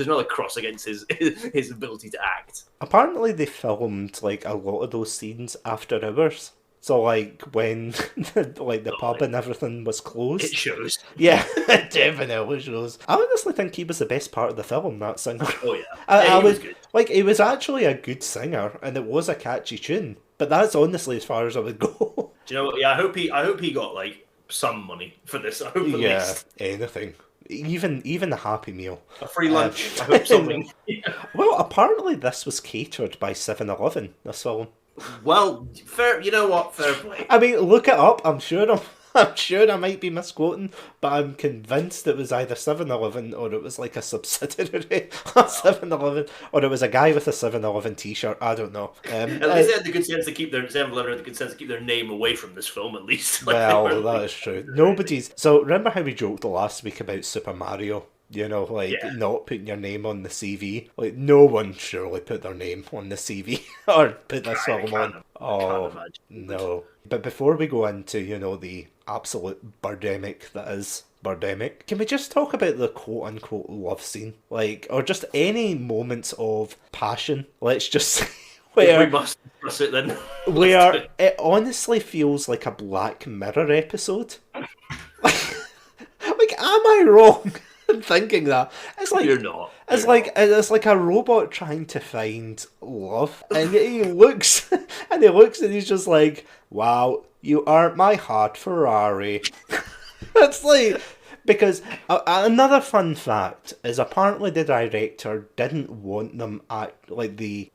Speaker 2: another cross against his ability to act.
Speaker 1: Apparently they filmed like a lot of those scenes after hours. So like when the pub and everything was closed.
Speaker 2: It shows.
Speaker 1: Yeah, it definitely shows. I honestly think he was the best part of the film, that singer.
Speaker 2: Oh yeah. He was good.
Speaker 1: Like, he was actually a good singer and it was a catchy tune. But that's honestly as far as I would go.
Speaker 2: Do you know what? Yeah, I hope he got like some money for this. I hope at least
Speaker 1: anything. Even a Happy Meal.
Speaker 2: A free lunch. I hope something.
Speaker 1: Well, apparently this was catered by 7-Eleven, this film.
Speaker 2: Well, fair. You know what? Fair play.
Speaker 1: I mean, look it up. I'm sure I might be misquoting, but I'm convinced it was either 7-Eleven or it was like a subsidiary of 7-Eleven, or it was a guy with a 7-Eleven t-shirt. I don't know.
Speaker 2: At least they had the good sense to keep their 7-Eleven had the good sense to keep their name away from this film. At least.
Speaker 1: Well, that is true. Nobody's. So remember how we joked last week about Super Mario? Not putting your name on the CV. Like, no one surely put their name on the CV or put this film on. Oh, no. But before we go into, the absolute Birdemic that is Birdemic, can we just talk about the quote-unquote love scene? Like, or just any moments of passion? Let's just say.
Speaker 2: We must discuss it then.
Speaker 1: Where it honestly feels like a Black Mirror episode. Like, am I wrong? Thinking that it's like
Speaker 2: you're not.
Speaker 1: It's like a robot trying to find love, and he looks and he's just like, "Wow, you aren't my hot Ferrari." It's like, because another fun fact is apparently the director didn't want them the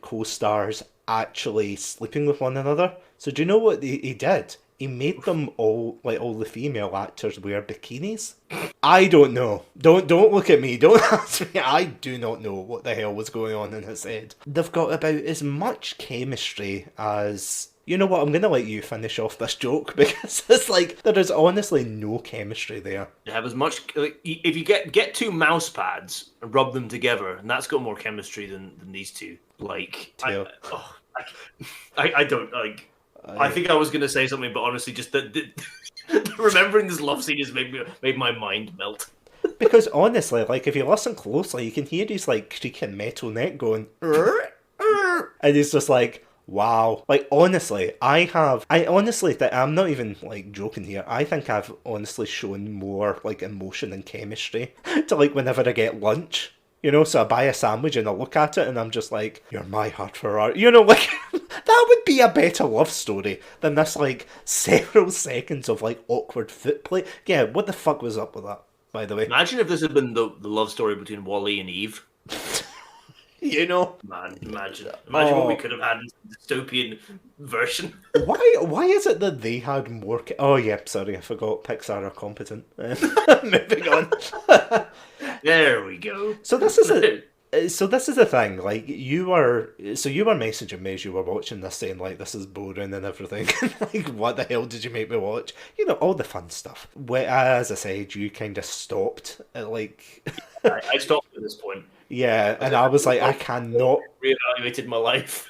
Speaker 1: co-stars actually sleeping with one another. So do you know what he did? He made them all the female actors wear bikinis. I don't know. Don't look at me. Don't ask me. I do not know what the hell was going on in his head. They've got about as much chemistry as... You know what? I'm going to let you finish off this joke because it's like there is honestly no chemistry there.
Speaker 2: They have as much... if you get two mouse pads and rub them together, and that's got more chemistry than these two. Like... I don't... like... I think I was going to say something, but honestly, just remembering this love scene has made my mind melt.
Speaker 1: Because honestly, like, if you listen closely, you can hear his like creaking metal neck going, and he's just like, wow. Like, honestly, I'm not even like joking here. I think I've honestly shown more like emotion and chemistry to like whenever I get lunch. So I buy a sandwich and I look at it and I'm just like, you're my heart Ferrari. Like, that would be a better love story than this, like, several seconds of, like, awkward foot play. Yeah, what the fuck was up with that, by the way?
Speaker 2: Imagine if this had been the love story between Wally and Eve. Man, imagine what we could have had in the dystopian version.
Speaker 1: Why is it that they had more... Oh, yeah, sorry, I forgot. Pixar are competent. Moving on.
Speaker 2: There we go.
Speaker 1: So this is So this is the thing, like you were messaging me as you were watching this, saying like this is boring and everything. Like, what the hell did you make me watch? You know, all the fun stuff. As I said, you kind of stopped at like,
Speaker 2: I stopped at this point.
Speaker 1: yeah, and I was like, I
Speaker 2: Like,
Speaker 1: cannot.
Speaker 2: reevaluated my life.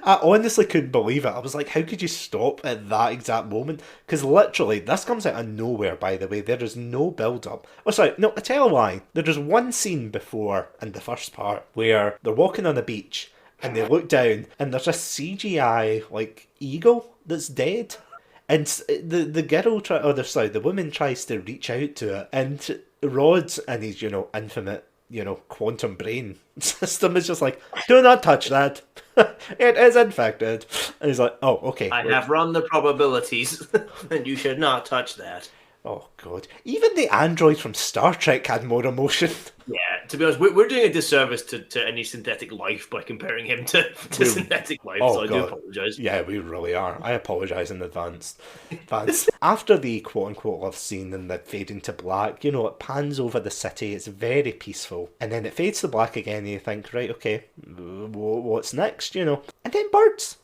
Speaker 1: I honestly couldn't believe it. I was like, how could you stop at that exact moment? Because literally, this comes out of nowhere, by the way. There is no build up. Oh, sorry, no, I tell you why. There is one scene before, in the first part, where they're walking on the beach and they look down and there's a CGI, like, eagle that's dead. And the girl, the woman tries to reach out to it. And Rod and his, infinite, quantum brain system is just like, do not touch that. It is infected. And he's like, oh, okay.
Speaker 2: I have run the probabilities, and you should not touch that.
Speaker 1: Oh, God. Even the android from Star Trek had more emotion.
Speaker 2: Yeah, to be honest, we're doing a disservice to any synthetic life by comparing him to synthetic life, so I do apologise.
Speaker 1: Yeah, we really are. I apologise in advance. After the quote-unquote love scene and the fading to black, it pans over the city, it's very peaceful, and then it fades to black again and you think, right, okay, what's next, And then birds.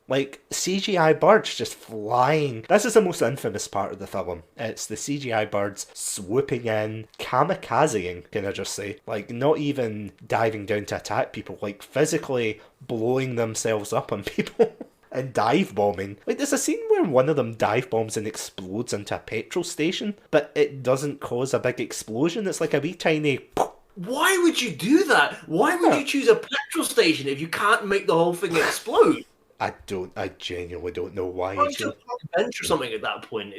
Speaker 1: Like, CGI birds just flying. This is the most infamous part of the film. It's the CGI birds swooping in, kamikazeing, can I just say. Like, not even diving down to attack people, like, physically blowing themselves up on people. And dive bombing. Like, there's a scene where one of them dive bombs and explodes into a petrol station, but it doesn't cause a big explosion. It's like a wee tiny...
Speaker 2: Why would you do that? Why would you choose a petrol station if you can't make the whole thing explode?
Speaker 1: I genuinely don't know why.
Speaker 2: Why don't you bench or something at that point?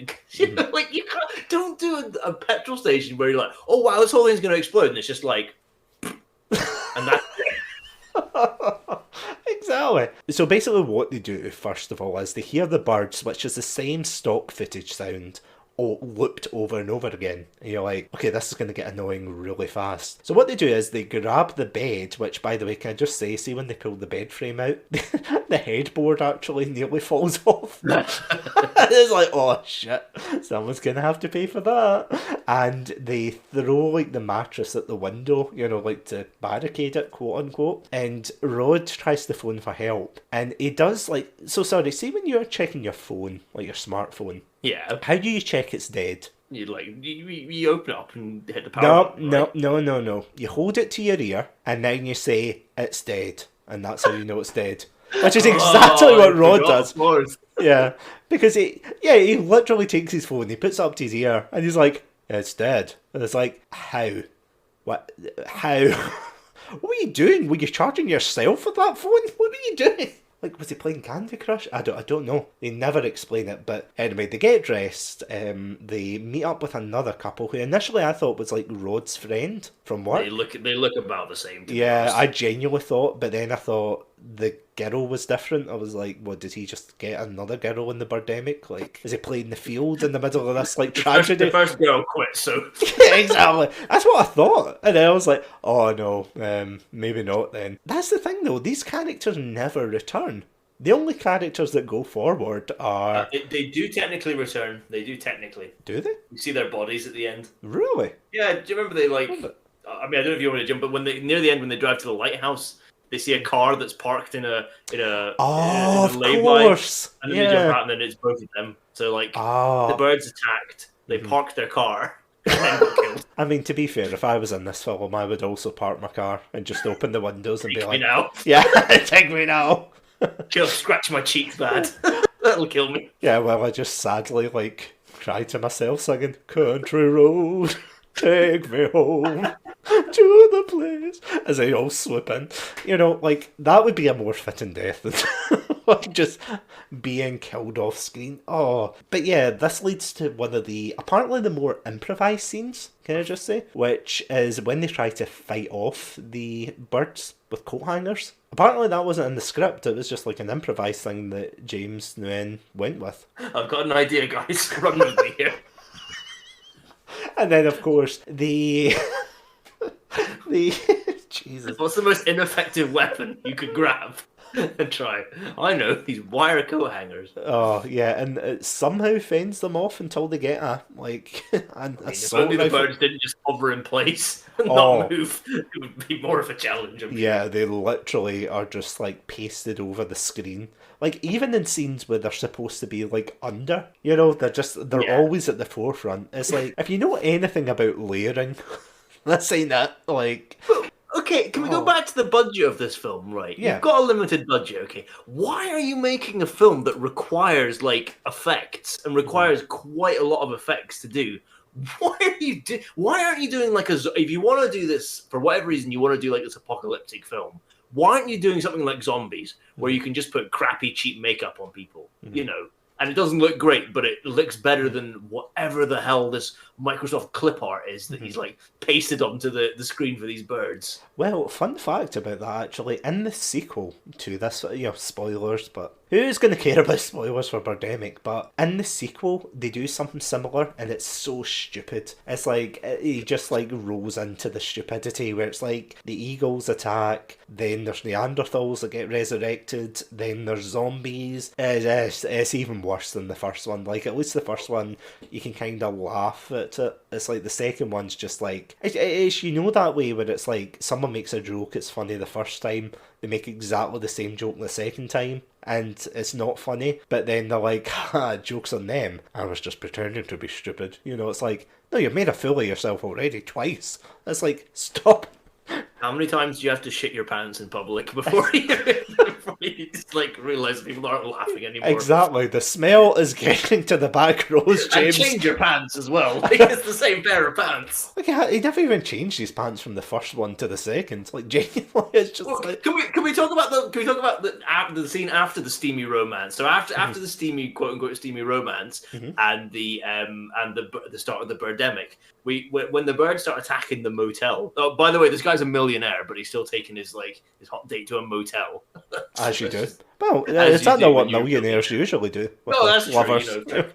Speaker 2: Like, you can't, don't do a petrol station where you're like, oh wow, this whole thing's going to explode, and it's just like, and that's it.
Speaker 1: Exactly. So basically what they do, first of all, is they hear the birds, which is the same stock footage sound, looped over and over again. And you're like, okay, this is going to get annoying really fast. So what they do is they grab the bed, which, by the way, can I just say, see when they pull the bed frame out, the headboard actually nearly falls off. It's like, oh shit, someone's going to have to pay for that. And they throw like the mattress at the window, like to barricade it, quote unquote. And Rod tries to phone for help. And he does like, so sorry, see when you're checking your phone, like your smartphone,
Speaker 2: yeah.
Speaker 1: how do you check it's dead?
Speaker 2: You open it up and hit the power button, right?
Speaker 1: No. You hold it to your ear and then you say it's dead, and that's how you know it's dead. Which is exactly what Rod does. Yeah, because he literally takes his phone, he puts it up to his ear, and he's like, it's dead. And it's like, how? What? How? What were you doing? Were you charging yourself with that phone? What were you doing? Like, was he playing Candy Crush? I don't know. They never explain it. But anyway, they get dressed. They meet up with another couple who initially I thought was like Rod's friend from work.
Speaker 2: They look about the same.
Speaker 1: Yeah, I genuinely thought, but then I thought the girl was different. I was like, what, did he just get another girl in the Birdemic? Like, is he playing the field in the middle of this like tragedy?
Speaker 2: The first girl quit, so
Speaker 1: yeah, exactly. That's what I thought, and then I was like, oh no, maybe not. Then that's the thing, though. These characters never return. The only characters that go forward are...
Speaker 2: They do technically return. They do technically.
Speaker 1: Do they?
Speaker 2: You see their bodies at the end.
Speaker 1: Really?
Speaker 2: Yeah, do you remember they like... I mean, I don't know if you want to jump, but when near the end, when they drive to the lighthouse, they see a car that's parked in a
Speaker 1: of course,
Speaker 2: and then they jump out, and then it's both of them. So like, the birds attacked, they parked their car, and then got killed.
Speaker 1: I mean, to be fair, if I was in this film, I would also park my car and just open the windows and be like,
Speaker 2: now.
Speaker 1: "Yeah, take me now."
Speaker 2: Scratch my cheek, bad. That'll kill me.
Speaker 1: Yeah, well, I just sadly cry to myself singing "Country Road." Take me home to the place as they all slip in. That would be a more fitting death than just being killed off screen. Oh, but yeah, this leads to one of the apparently the more improvised scenes, can I just say, which is when they try to fight off the birds with coat hangers. Apparently that wasn't in the script, it was just like an improvised thing that James Nguyen went with.
Speaker 2: I've got an idea, guys. Run with me here.
Speaker 1: And then, of course, the Jesus.
Speaker 2: What's the most ineffective weapon you could grab? Try. I know these wire coat hangers.
Speaker 1: Oh yeah, and it somehow fends them off until they get a like an
Speaker 2: I mean, if
Speaker 1: assault
Speaker 2: only the
Speaker 1: rifle.
Speaker 2: birds didn't just hover in place and not
Speaker 1: Oh
Speaker 2: move, it would be more of a challenge, I'm sure.
Speaker 1: yeah, they literally are just like pasted over the screen. Like even in scenes where they're supposed to be like under, they're
Speaker 2: Yeah.
Speaker 1: always at the forefront. It's like if you know anything about layering, let's say that like
Speaker 2: But, okay, can we go
Speaker 1: oh
Speaker 2: back to the budget of this film, right? You've
Speaker 1: yeah.
Speaker 2: got a limited budget, okay. Why are you making a film that requires, like, effects and requires quite a lot of effects to do? Why aren't you doing like if you want to do this for whatever reason you want to do like this apocalyptic film, why aren't you doing something like Zombies where
Speaker 1: Mhm,
Speaker 2: you can just put crappy cheap makeup on people,
Speaker 1: mhm.
Speaker 2: and it doesn't look great, but it looks better than whatever the hell this Microsoft clip art is that he's like pasted onto the screen for these birds.
Speaker 1: Well, fun fact about that actually, in the sequel to this, spoilers, but who's going to care about spoilers for Birdemic? But in the sequel, they do something similar, and it's so stupid. It's like he just like rolls into the stupidity where it's like the eagles attack, then there's Neanderthals that get resurrected, then there's zombies. It's even worse than the first one. Like at least the first one, you can kind of laugh at it. It's like the second one's just like it's that way where it's like someone makes a joke, it's funny the first time, they make exactly the same joke the second time, and it's not funny. But then they're like, "Ha, jokes on them. I was just pretending to be stupid." It's like, no, you've made a fool of yourself already twice. It's like, stop.
Speaker 2: How many times do you have to shit your pants in public before you just like realize people aren't laughing anymore?
Speaker 1: Exactly. The smell is getting to the back rows,
Speaker 2: And
Speaker 1: James.
Speaker 2: change your pants as well. Like it's the same pair of pants.
Speaker 1: Like he never even changed his pants from the first one to the second. Like genuinely, it's just
Speaker 2: Well,
Speaker 1: like
Speaker 2: can we talk about the scene after the steamy romance? So after the steamy quote unquote steamy romance and the start of the Birdemic, when the birds start attacking the motel. Oh, by the way, this guy's a millionaire, but he's still taking his hot date to a motel.
Speaker 1: as you do. Well,
Speaker 2: As
Speaker 1: is
Speaker 2: you
Speaker 1: that not
Speaker 2: do
Speaker 1: what
Speaker 2: when you're a
Speaker 1: millionaires
Speaker 2: millionaire.
Speaker 1: usually do with
Speaker 2: No,
Speaker 1: their
Speaker 2: that's
Speaker 1: lovers?
Speaker 2: true.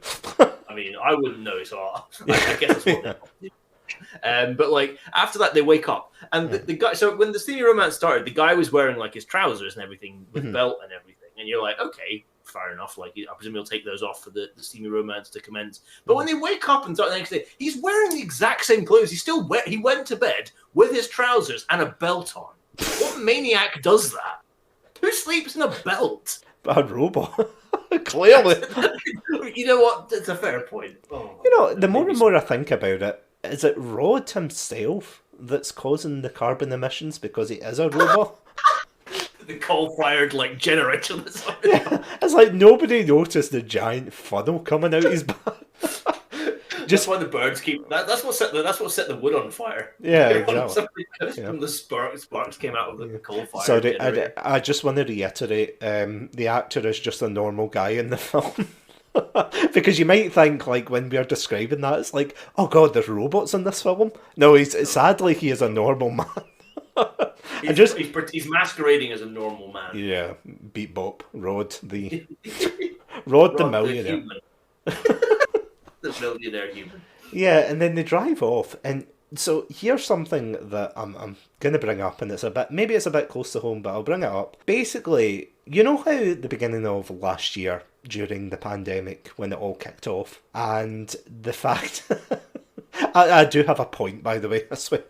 Speaker 2: I mean, I wouldn't know, so I guess that's what they do. But like after that, they wake up, and the guy. So when the steamy romance started, the guy was wearing like his trousers and everything with belt and everything, and you're like, okay, fair enough. Like I presume he'll take those off for the steamy romance to commence. But when they wake up and start the next day, he's wearing the exact same clothes. He went to bed with his trousers and a belt on. What maniac does that? Who sleeps in a belt?
Speaker 1: Bad robot. Clearly.
Speaker 2: You know what? That's a fair point. Oh,
Speaker 1: The more and more I think about it, is it Rod himself that's causing the carbon emissions because he is a robot?
Speaker 2: the coal-fired like generator that's on
Speaker 1: It's like nobody noticed the giant funnel coming out his back.
Speaker 2: Just why the birds keep that's what set the wood on fire.
Speaker 1: Yeah, exactly.
Speaker 2: When the sparks came out of the coal fire.
Speaker 1: Sorry, I just want to reiterate, the actor is just a normal guy in the film. Because you might think, like, when we are describing that, it's like, oh god, there's robots in this film. No, sadly he is a normal man.
Speaker 2: He's masquerading as a normal man.
Speaker 1: Yeah, beat Bop, Rod the millionaire.
Speaker 2: The millionaire human.
Speaker 1: Yeah, and then they drive off, and so here's something that I'm gonna bring up, and maybe it's a bit close to home, but I'll bring it up. Basically, you know how at the beginning of last year, during the pandemic, when it all kicked off, and the fact I do have a point, by the way, I swear.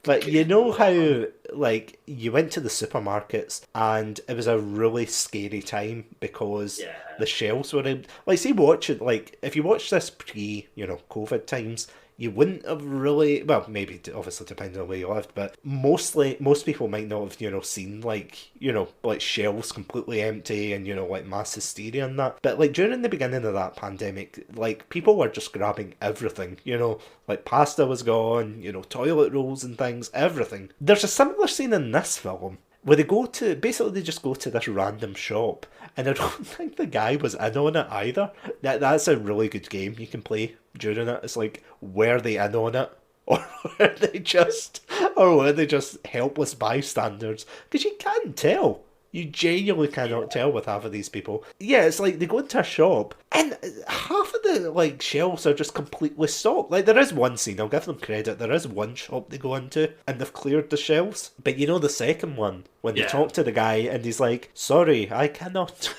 Speaker 1: But you know how, like, you went to the supermarkets and it was a really scary time because the shelves were in. Like, see, if you watch this COVID times, you wouldn't have really, well, maybe obviously depending on where you lived, but most people might not have, seen like shelves completely empty and, like mass hysteria and that. But like during the beginning of that pandemic, like people were just grabbing everything, like pasta was gone, toilet rolls and things, everything. There's a similar scene in this film where they just go to this random shop, and I don't think the guy was in on it either. That's a really good game you can play during it. It's like, were they in on it? Or were they just helpless bystanders? Because you can't tell. You genuinely cannot tell with half of these people. Yeah, it's like they go into a shop and half of the like shelves are just completely stocked. Like there is one scene, I'll give them credit, there is one shop they go into and they've cleared the shelves. But you know the second one, when they
Speaker 2: Yeah.
Speaker 1: talk to the guy and he's like, sorry, I cannot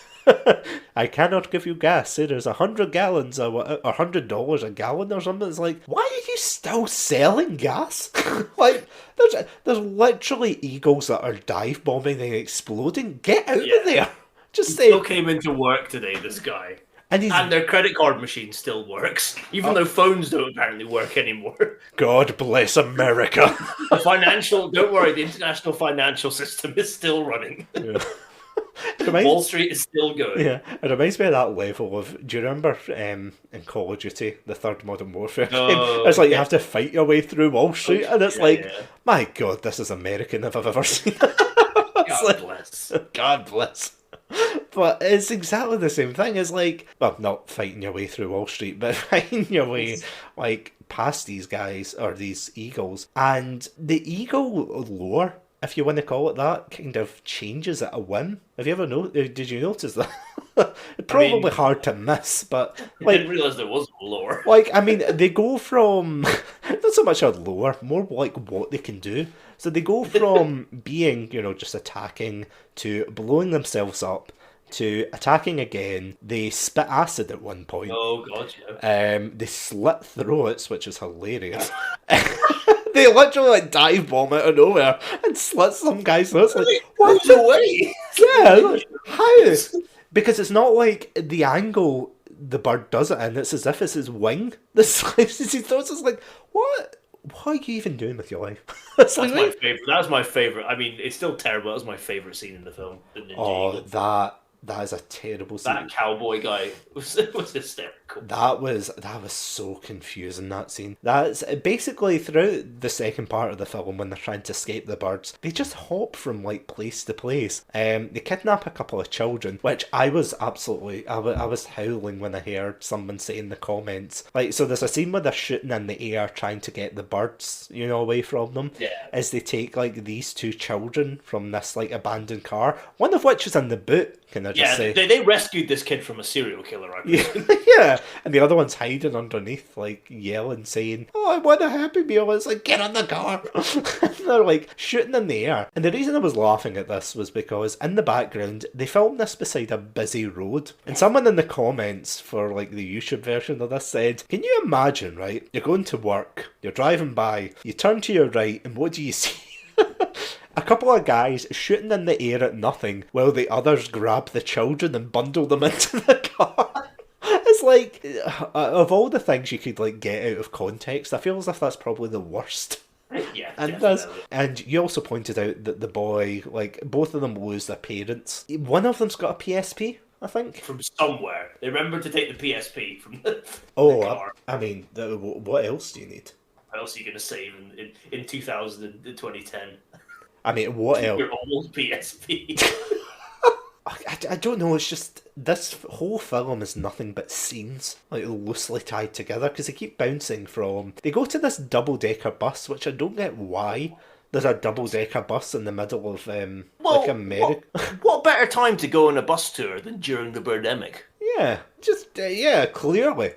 Speaker 1: I cannot give you gas. Say there's 100 gallons or $100 a gallon or something. It's like, why are you still selling gas? Like, there's literally eagles that are dive bombing and exploding. Get out
Speaker 2: Yeah.
Speaker 1: of there. Just
Speaker 2: He
Speaker 1: say.
Speaker 2: still came into work today, this guy.
Speaker 1: And he's
Speaker 2: And their credit card machine still works, even though phones don't apparently work anymore.
Speaker 1: God bless America.
Speaker 2: Don't worry, the international financial system is still running.
Speaker 1: Yeah.
Speaker 2: Wall Street is still going.
Speaker 1: Yeah, it reminds me of that level of. Do you remember in Call of Duty, the third Modern Warfare game? It's like you have to fight your way through Wall Street, and it's like, my God, this is American if I've ever seen it.
Speaker 2: God bless.
Speaker 1: God bless. But it's exactly the same thing. It's like, well, not fighting your way through Wall Street, but fighting your way, like, past these guys or these eagles. And the eagle lore, if you want to call it that, kind of changes at a whim. Have you ever did you notice that? Probably hard to miss, but
Speaker 2: I
Speaker 1: like,
Speaker 2: didn't realize there was a lore.
Speaker 1: like, I mean, they go from not so much a lore, more like what they can do. So they go from being, just attacking to blowing themselves up to attacking again. They spit acid at one point.
Speaker 2: Oh god, yeah.
Speaker 1: They slit throats, which is hilarious. They literally like dive bomb out of nowhere and slit some guy's throats. Like,
Speaker 2: what the way?
Speaker 1: Yeah, like, how? Because it's not like the angle the bird does it in, it's as if it's his wing that slices his throats. It's like, what are you even doing with your life?
Speaker 2: That's my favorite. That was my favorite. I mean, it's still terrible. That was my favorite scene in the film. The Ninja Eagle.
Speaker 1: That is a terrible scene.
Speaker 2: That cowboy guy was hysterical.
Speaker 1: That was so confusing, that scene. That's basically throughout the second part of the film when they're trying to escape the birds, they just hop from like place to place. They kidnap a couple of children, which I was absolutely, I was howling when I heard someone say in the comments. Like, so there's a scene where they're shooting in the air trying to get the birds, away from them.
Speaker 2: Yeah.
Speaker 1: As they take like these two children from this like abandoned car, one of which is in the boot. Can I just say?
Speaker 2: They rescued this kid from a serial killer, I believe.
Speaker 1: Yeah, and the other one's hiding underneath, like yelling, saying, "Oh, I want a Happy Meal." It's like, get on the car. And they're like shooting in the air. And the reason I was laughing at this was because in the background they filmed this beside a busy road, and someone in the comments for like the YouTube version of this said, "Can you imagine? Right, you're going to work, you're driving by, you turn to your right, and what do you see?" A couple of guys shooting in the air at nothing while the others grab the children and bundle them into the car. It's like, of all the things you could like get out of context, I feel as if that's probably the worst.
Speaker 2: Yeah,
Speaker 1: and you also pointed out that the boy, like, both of them lose their parents. One of them's got a PSP, I think.
Speaker 2: From somewhere. They remembered to take the PSP from the car.
Speaker 1: I mean, what else do you need?
Speaker 2: What else are you going to save in 2010?
Speaker 1: I mean, what else?
Speaker 2: Your old PSP.
Speaker 1: I don't know, it's just, this whole film is nothing but scenes, like loosely tied together, because they keep bouncing from, they go to this double-decker bus, which I don't get why there's a double-decker bus in the middle of, like, America.
Speaker 2: What better time to go on a bus tour than during the Birdemic?
Speaker 1: Yeah, just, clearly.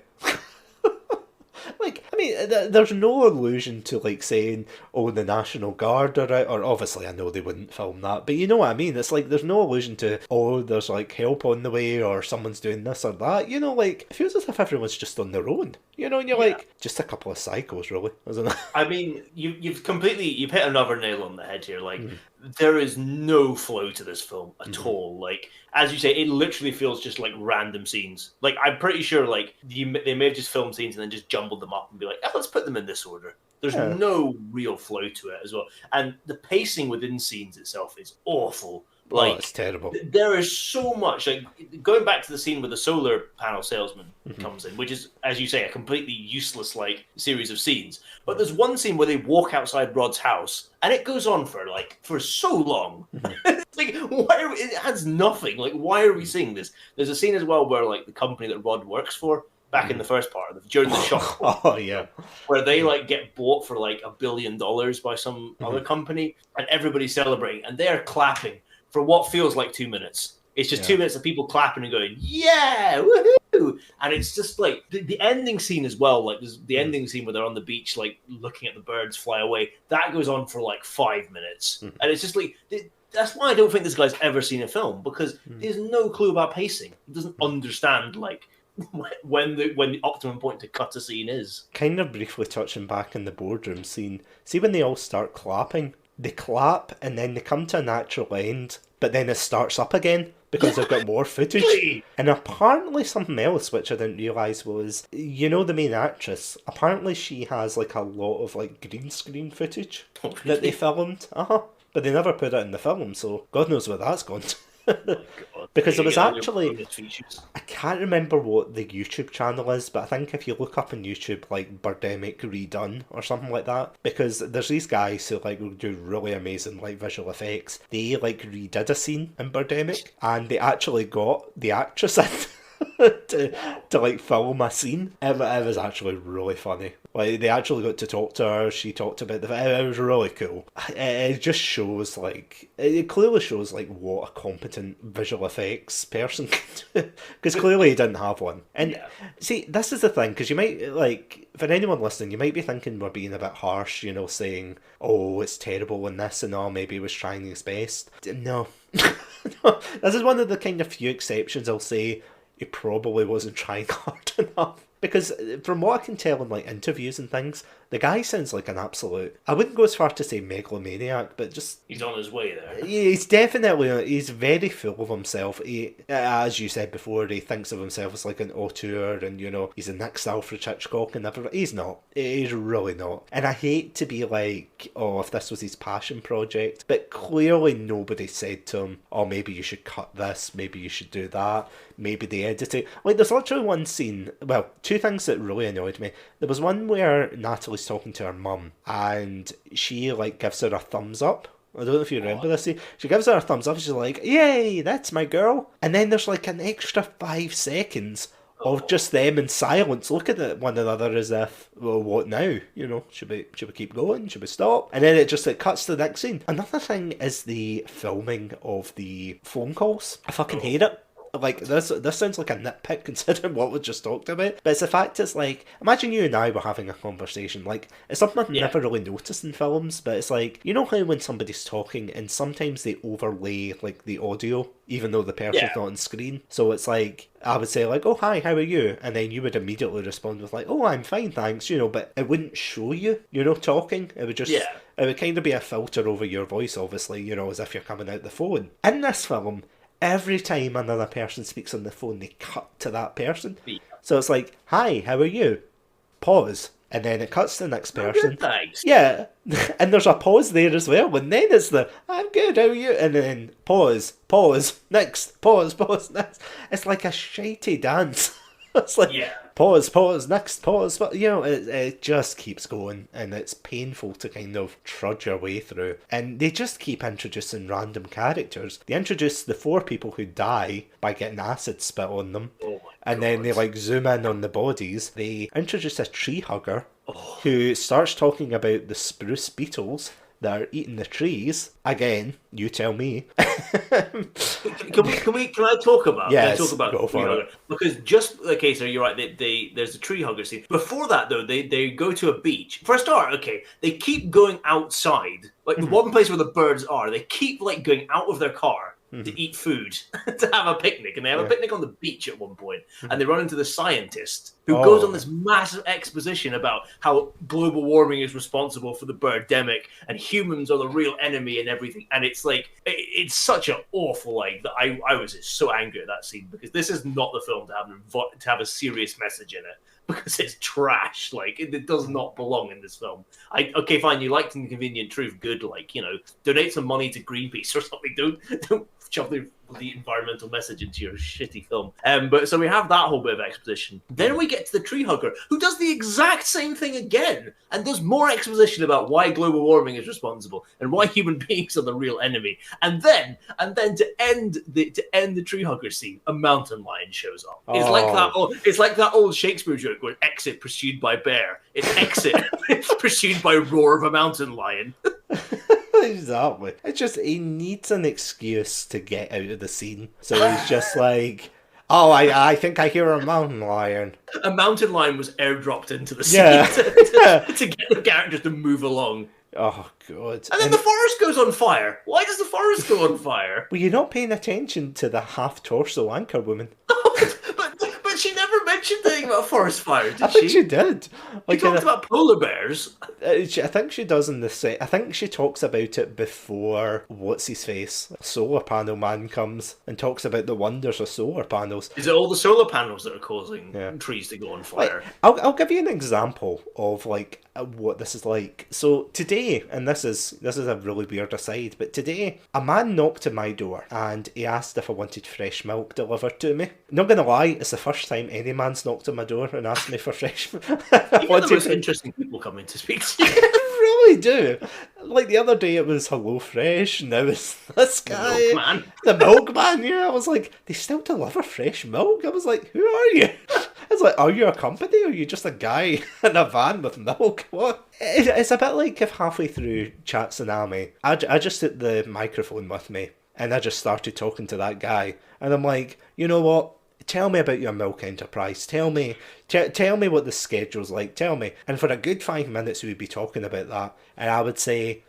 Speaker 1: Like, I mean, there's no allusion to, like, saying, oh, the National Guard are out, or obviously I know they wouldn't film that, but you know what I mean? It's like, there's no allusion to, oh, there's, like, help on the way, or someone's doing this or that, like, it feels as if everyone's just on their own, and you're like, just a couple of psychos, really, isn't it?
Speaker 2: I mean, you've hit another nail on the head here, like, there is no flow to this film at all, like, as you say, it literally feels just like random scenes. Like, I'm pretty sure, like, they may have just filmed scenes and then just jumbled them up and be like, let's put them in this order. There's no real flow to it as well. And the pacing within scenes itself is awful. Like,
Speaker 1: it's terrible.
Speaker 2: There is so much, like, going back to the scene where the solar panel salesman comes in, which is, as you say, a completely useless, like, series of scenes. But there's one scene where they walk outside Rod's house, and it goes on for so long. It's like, it has nothing. Like, why are we seeing this? There's a scene as well where, like, the company that Rod works for, back in the first part, during the shock, where they like get bought for like $1 billion by some other company, and everybody's celebrating, and they are clapping for what feels like 2 minutes. It's just
Speaker 1: Yeah.
Speaker 2: 2 minutes of people clapping and going, yeah, woohoo! And it's just like the ending scene as well. Like there's the ending scene where they're on the beach, like looking at the birds fly away. That goes on for like 5 minutes, and it's just like that's why I don't think this guy's ever seen a film, because he has no clue about pacing. He doesn't understand like when the optimum point to cut a scene is.
Speaker 1: Kind of briefly touching back in the boardroom scene. See when they all start clapping, they clap and then they come to a natural end, but then it starts up again because they've got more footage. And apparently something else which I didn't realise was, you know, the main actress, apparently she has like a lot of like green screen footage that they filmed. But they never put it in the film, so God knows where that's gone. Because there was actually, I can't remember what the YouTube channel is, but I think if you look up on YouTube like Birdemic redone or something like that, because there's these guys who like do really amazing like visual effects. They like redid a scene in Birdemic and they actually got the actress in to like film a scene. It was actually really funny. Like they actually got to talk to her. She talked about it was really cool. It just shows like it clearly shows like what a competent visual effects person can do, because clearly he didn't have one. And see, this is the thing, because you might like, for anyone listening, you might be thinking we're being a bit harsh, you know, saying, oh, it's terrible in this and all, maybe he was trying his best. No. No, this is one of the kind of few exceptions I'll say he probably wasn't trying hard enough. Because from what I can tell in like interviews and things, the guy sounds like an absolute, I wouldn't go as far to say megalomaniac, but just...
Speaker 2: He's on his way there.
Speaker 1: He's definitely, he's very full of himself. He, as you said before, he thinks of himself as like an auteur and, you know, he's the next Alfred Hitchcock and everything. He's not. He's really not. And I hate to be like, oh, if this was his passion project, but clearly nobody said to him, oh, maybe you should cut this, maybe you should do that, maybe the editing. Like, there's literally one scene, well, two things that really annoyed me. There was one where Natalie's talking to her mum and she like gives her a thumbs up. I don't know if you remember this scene. She gives her a thumbs up and she's like, yay, that's my girl. And then there's like an extra 5 seconds of just them in silence looking at one another as if, well, what now? You know, should we keep going? Should we stop? And then it cuts to the next scene. Another thing is the filming of the phone calls. I fucking hate it. Like, this sounds like a nitpick considering what we just talked about, but it's the fact it's like, imagine you and I were having a conversation, like, it's something I've never really noticed in films, but it's like, you know how when somebody's talking and sometimes they overlay, like, the audio, even though the person's not on screen, so it's like, I would say like, oh hi, how are you? And then you would immediately respond with like, oh, I'm fine, thanks, you know, but it wouldn't show you, you know, talking, it would just, it would kind of be a filter over your voice, obviously, you know, as if you're coming out the phone. In this film, every time another person speaks on the phone, they cut to that person. So it's like, hi, how are you? Pause. And then it cuts to the next person.
Speaker 2: Good, thanks.
Speaker 1: Yeah. And there's a pause there as well. And then it's the, I'm good, how are you? And then pause, next, pause, next. It's like a shitey dance. It's like, pause, next, pause. But, you know, it just keeps going, and it's painful to kind of trudge your way through. And they just keep introducing random characters. They introduce the 4 people who die by getting acid spit on them. And then they, like, zoom in on the bodies. They introduce a tree hugger who starts talking about the spruce beetles that are eating the trees. Again, you tell me.
Speaker 2: Can I talk about?
Speaker 1: Yes,
Speaker 2: can I talk about
Speaker 1: go for it.
Speaker 2: Because just okay, so you're right. There's a tree hugger scene. Before that, though, they go to a beach. For a start, okay, they keep going outside, like the one place where the birds are. They keep like going out of their car to eat food, to have a picnic, and they have a picnic on the beach at one point, and they run into the scientist who goes on this massive exposition about how global warming is responsible for the birdemic and humans are the real enemy and everything. And it's like, it's such an awful, like, that I was just so angry at that scene, because this is not the film to have a serious message in it, because it's trash. Like, it does not belong in this film. Okay, fine, you liked Inconvenient Truth, good, like, you know, donate some money to Greenpeace or something. Don't shove the environmental message into your shitty film. But so we have that whole bit of exposition. Then we get to the tree hugger, who does the exact same thing again, and does more exposition about why global warming is responsible and why human beings are the real enemy. And then to end the tree hugger scene, a mountain lion shows up. It's like that old Shakespeare joke where exit pursued by bear. It's exit pursued by roar of a mountain lion.
Speaker 1: Exactly. It's just he needs an excuse to get out of the scene. So he's just like, oh, I think I hear a mountain lion.
Speaker 2: A mountain lion was airdropped into the scene
Speaker 1: Yeah.
Speaker 2: to get the characters to move along.
Speaker 1: Oh, God.
Speaker 2: And then the forest goes on fire. Why does the forest go on fire?
Speaker 1: Were you not paying attention to the half-torso anchor woman?
Speaker 2: but she never mentioned anything about forest fire, did
Speaker 1: I think she did.
Speaker 2: She talked about polar bears.
Speaker 1: I think she does in the set. I think she talks about it before what's-his-face, solar panel man comes and talks about the wonders of solar panels.
Speaker 2: Is it all the solar panels that are causing trees to go on fire?
Speaker 1: Like, I'll give you an example of like what this is like. So today, and this is a really weird aside, but today a man knocked at my door and he asked if I wanted fresh milk delivered to me. Not gonna lie, it's the first time any man's knocked at my door and asked me for fresh milk.
Speaker 2: You're the most interesting people coming to speak to you.
Speaker 1: I really do. Like the other day it was Hello Fresh, now it's this guy.
Speaker 2: Milkman.
Speaker 1: The milkman, yeah. I was like, they still deliver fresh milk? I was like, who are you? I was like, are you a company or are you just a guy in a van with milk? What? It's a bit like if halfway through Satsunami, I just took the microphone with me and I just started talking to that guy. And I'm like, you know what? Tell me about your milk enterprise. Tell me what the schedule's like. Tell me. And for a good 5 minutes we'd be talking about that. And I would say,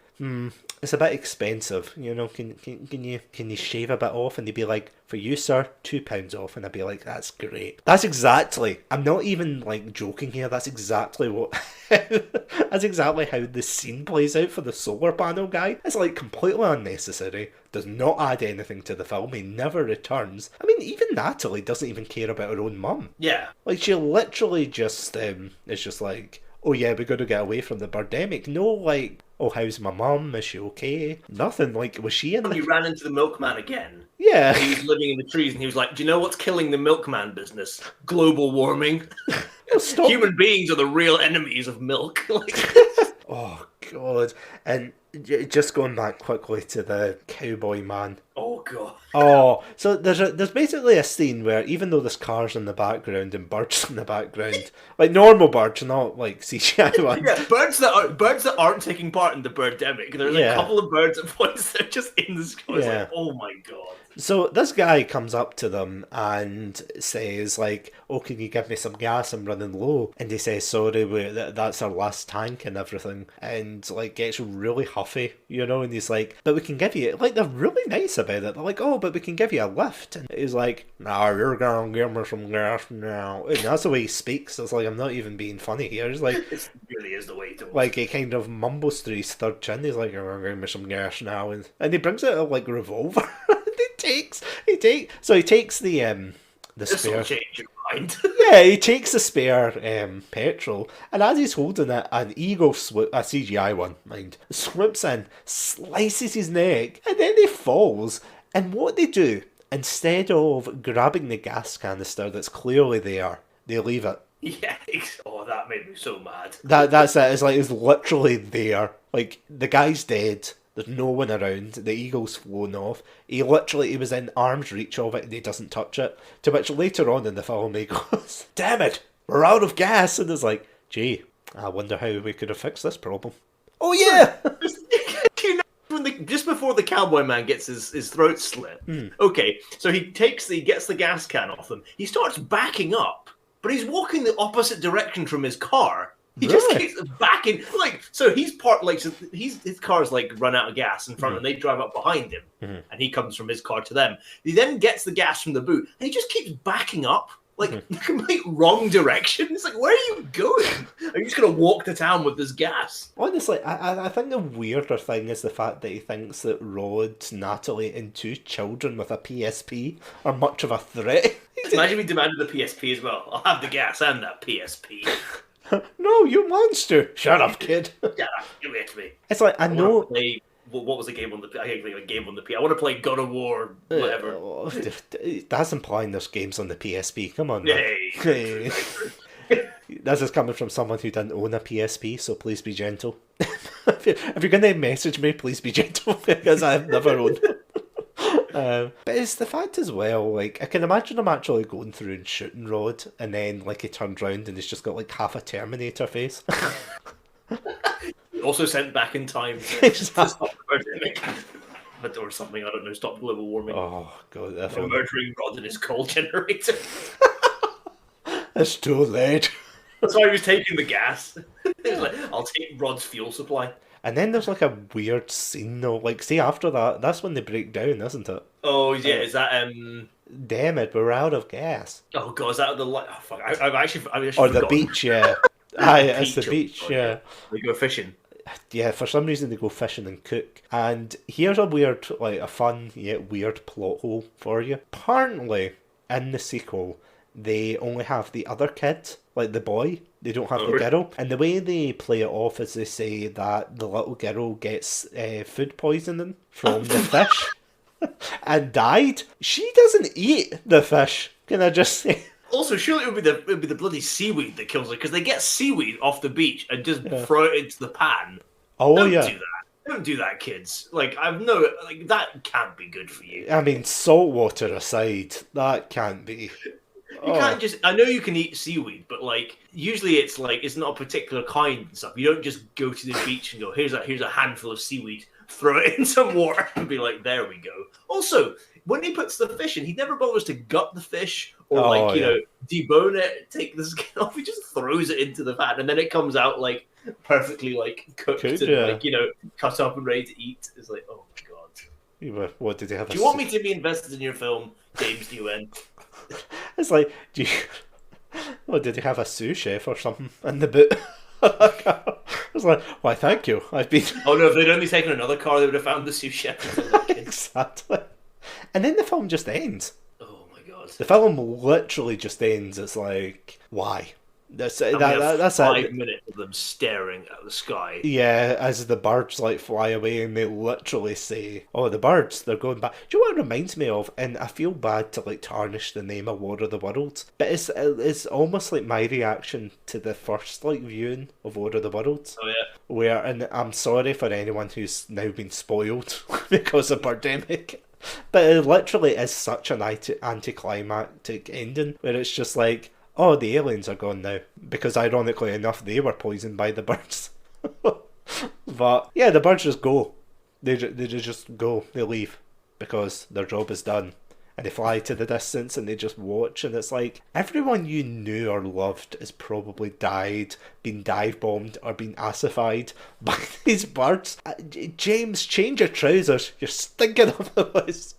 Speaker 1: it's a bit expensive. You know, can you shave a bit off? And they'd be like, for you, sir, £2 off. And I'd be like, that's great. That's exactly. I'm not even like joking here. That's exactly what. That's exactly how the scene plays out for the solar panel guy. It's like completely unnecessary. Does not add anything to the film. He never returns. I mean, even Natalie doesn't even care about her own mum.
Speaker 2: Yeah.
Speaker 1: Like she literally just is just like, oh yeah, we got to get away from the Birdemic. No, like, oh, how's my mum? Is she okay? Nothing. Like, was she in
Speaker 2: He ran into the milkman again.
Speaker 1: Yeah.
Speaker 2: He was living in the trees and he was like, do you know what's killing the milkman business? Global warming.
Speaker 1: Stop.
Speaker 2: Human beings are the real enemies of milk.
Speaker 1: Oh, God. And just going back quickly to the cowboy man.
Speaker 2: Oh, God.
Speaker 1: Oh, so there's basically a scene where even though there's cars in the background and birds in the background, like normal birds, not like CGI ones.
Speaker 2: Yeah, birds that aren't taking part in the Birdemic. There's a couple of birds at points that are just in the sky. It's like, oh my God.
Speaker 1: So this guy comes up to them and says like, oh, can you give me some gas? I'm running low. And he says, sorry, that's our last tank and everything. And like gets really huffy, you know, and he's like, but we can give you, like they're really nice about it. They're like, oh, but we can give you a lift. And he's like, no, you're gonna give me some gas now. And that's the way he speaks. It's like, I'm not even being funny here. It's like,
Speaker 2: it really is the way to
Speaker 1: like he kind of mumbles through his third chin. He's like, you're gonna give me some gas now. And he brings out a like revolver. He takes the spare.
Speaker 2: Change your mind.
Speaker 1: Yeah, he takes the spare petrol, and as he's holding it, an eagle a CGI one, mind, swoops in, slices his neck, and then he falls. And what they do, instead of grabbing the gas canister that's clearly there, they leave it.
Speaker 2: Yeah. Oh, that made me so mad.
Speaker 1: That's it. It's like it's literally there. Like the guy's dead. There's no one around. The eagle's flown off. He was in arm's reach of it and he doesn't touch it. To which later on in the film he goes, damn it, we're out of gas. And it's like, gee, I wonder how we could have fixed this problem. Oh yeah!
Speaker 2: Just before the cowboy man gets his throat slit. Okay, so he gets the gas can off them. He starts backing up, but he's walking the opposite direction from his car. He just keeps backing, like, so he's his car's like run out of gas in front and they drive up behind him and he comes from his car to them. He then gets the gas from the boot and he just keeps backing up, like the complete wrong direction. It's like, where are you going? Are you just going to walk to town with this gas?
Speaker 1: Honestly, I think the weirder thing is the fact that he thinks that Rod, Natalie and 2 children with a PSP are much of a threat.
Speaker 2: Imagine if he demanded the PSP as well. I'll have the gas and that PSP.
Speaker 1: No, you monster! Shut up, kid.
Speaker 2: Shut up, give it to me.
Speaker 1: It's like, I know.
Speaker 2: What was the game on the? I can't think of a game on the P. I want to play God of War, whatever.
Speaker 1: That's implying there's games on the PSP. Come on,
Speaker 2: man.
Speaker 1: Hey. This is coming from someone who didn't own a PSP, so please be gentle. If you're going to message me, please be gentle because I've never owned it. But it's the fact as well, like, I can imagine him actually going through and shooting Rod, and then, like, he turned round and he's just got, like, half a Terminator face.
Speaker 2: Also sent back in time to stop the Birdemic. Or something, I don't know, stop global warming.
Speaker 1: Oh, God.
Speaker 2: By murdering Rod in his coal generator.
Speaker 1: It's too late.
Speaker 2: That's why he was taking the gas. He was like, I'll take Rod's fuel supply.
Speaker 1: And then there's like a weird scene though. Like, see, after that, that's when they break down, isn't it?
Speaker 2: Oh, yeah, is that,
Speaker 1: Damn it, we're out of gas.
Speaker 2: Oh, God, is that the light? Oh, fuck, I've actually
Speaker 1: Or
Speaker 2: forgotten.
Speaker 1: the beach, yeah. Aye, it's the beach, yeah.
Speaker 2: They go fishing.
Speaker 1: Yeah, for some reason they go fishing and cook. And here's a weird, like, a fun yet weird plot hole for you. Apparently, in the sequel, they only have the other kid, like the boy. They don't have the girl. And the way they play it off is they say that the little girl gets food poisoning from the fish and died. She doesn't eat the fish, can I just say?
Speaker 2: Also, surely it would be the bloody seaweed that kills her, because they get seaweed off the beach and just throw it into the pan.
Speaker 1: Oh,
Speaker 2: Don't
Speaker 1: yeah.
Speaker 2: do that. Don't do that, kids. Like, that can't be good for you.
Speaker 1: I mean, salt water aside, that can't be.
Speaker 2: You can't just. I know you can eat seaweed, but like usually it's not a particular kind and stuff. You don't just go to the beach and go, here's a handful of seaweed, throw it in some water, and be like, there we go. Also, when he puts the fish in, he never bothers to gut the fish or debone it, take the skin off. He just throws it into the pan, and then it comes out like perfectly cooked and cut up and ready to eat. It's like, oh my god.
Speaker 1: What did they have?
Speaker 2: Do you want me to be invested in your film, James Nguyen?
Speaker 1: It's like, did he have a sous chef or something in the boot? I was like, why, thank you. I've been.
Speaker 2: Oh no, if they'd only taken another car, they would have found the sous chef.
Speaker 1: Exactly. And then the film just ends.
Speaker 2: Oh my god.
Speaker 1: The film literally just ends. It's like, why? That's
Speaker 2: 5 minutes of them staring at the sky.
Speaker 1: Yeah, as the birds fly away, and they literally say, "Oh, the birds, they're going back." Do you know what it reminds me of? And I feel bad to tarnish the name of War of the Worlds, but it's almost like my reaction to the first viewing of War of the Worlds.
Speaker 2: Oh yeah.
Speaker 1: Where, and I'm sorry for anyone who's now been spoiled because of Birdemic. But it literally is such an anticlimactic ending where it's just like, oh, the aliens are gone now. Because ironically enough, they were poisoned by the birds. But yeah, the birds just go. They just go. They leave. Because their job is done. And they fly to the distance and they just watch. And it's like, everyone you knew or loved has probably died, been dive bombed, or been acidified by these birds. James, change your trousers. You're stinking of the place.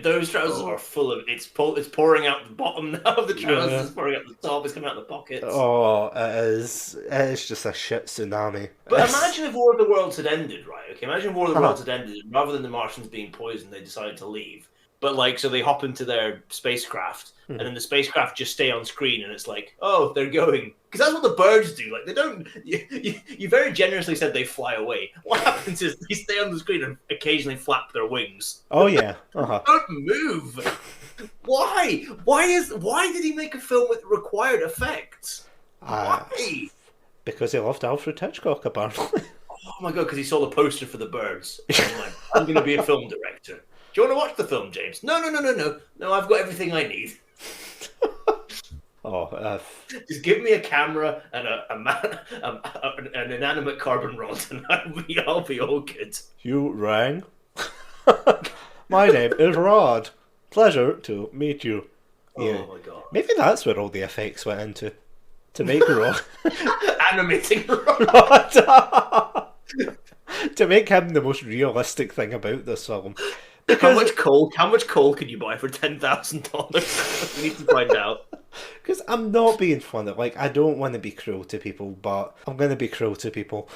Speaker 2: Those trousers are full of it's pouring out the bottom now of the trousers, it's pouring out the top, it's coming out the pockets.
Speaker 1: Oh, it's just a shit tsunami.
Speaker 2: But imagine if War of the Worlds had ended, right? Okay, imagine if War of the Worlds had ended, and rather than the Martians being poisoned, they decided to leave. But so they hop into their spacecraft, and then the spacecraft just stay on screen, and it's like, oh, they're going. Because that's what the birds do. Like, they don't. You very generously said they fly away. What happens is they stay on the screen and occasionally flap their wings.
Speaker 1: Oh yeah.
Speaker 2: Don't move. Why? Why did he make a film with required effects? Why?
Speaker 1: Because he loved Alfred Hitchcock, apparently.
Speaker 2: Oh my god! Because he saw the poster for the birds. I'm like, I'm going to be a film director. Do you want to watch the film, James? No. No, I've got everything I need. Just give me a camera and an inanimate carbon rod, and I'll be all good.
Speaker 1: You rang? My name is Rod. Pleasure to meet you.
Speaker 2: Oh my god.
Speaker 1: Maybe that's where all the effects went into. To make Rod.
Speaker 2: Animating Rod.
Speaker 1: To make him the most realistic thing about this film.
Speaker 2: How much coal can you buy for $10,000? We need to find out.
Speaker 1: Because I'm not being funny. I don't want to be cruel to people, but I'm going to be cruel to people.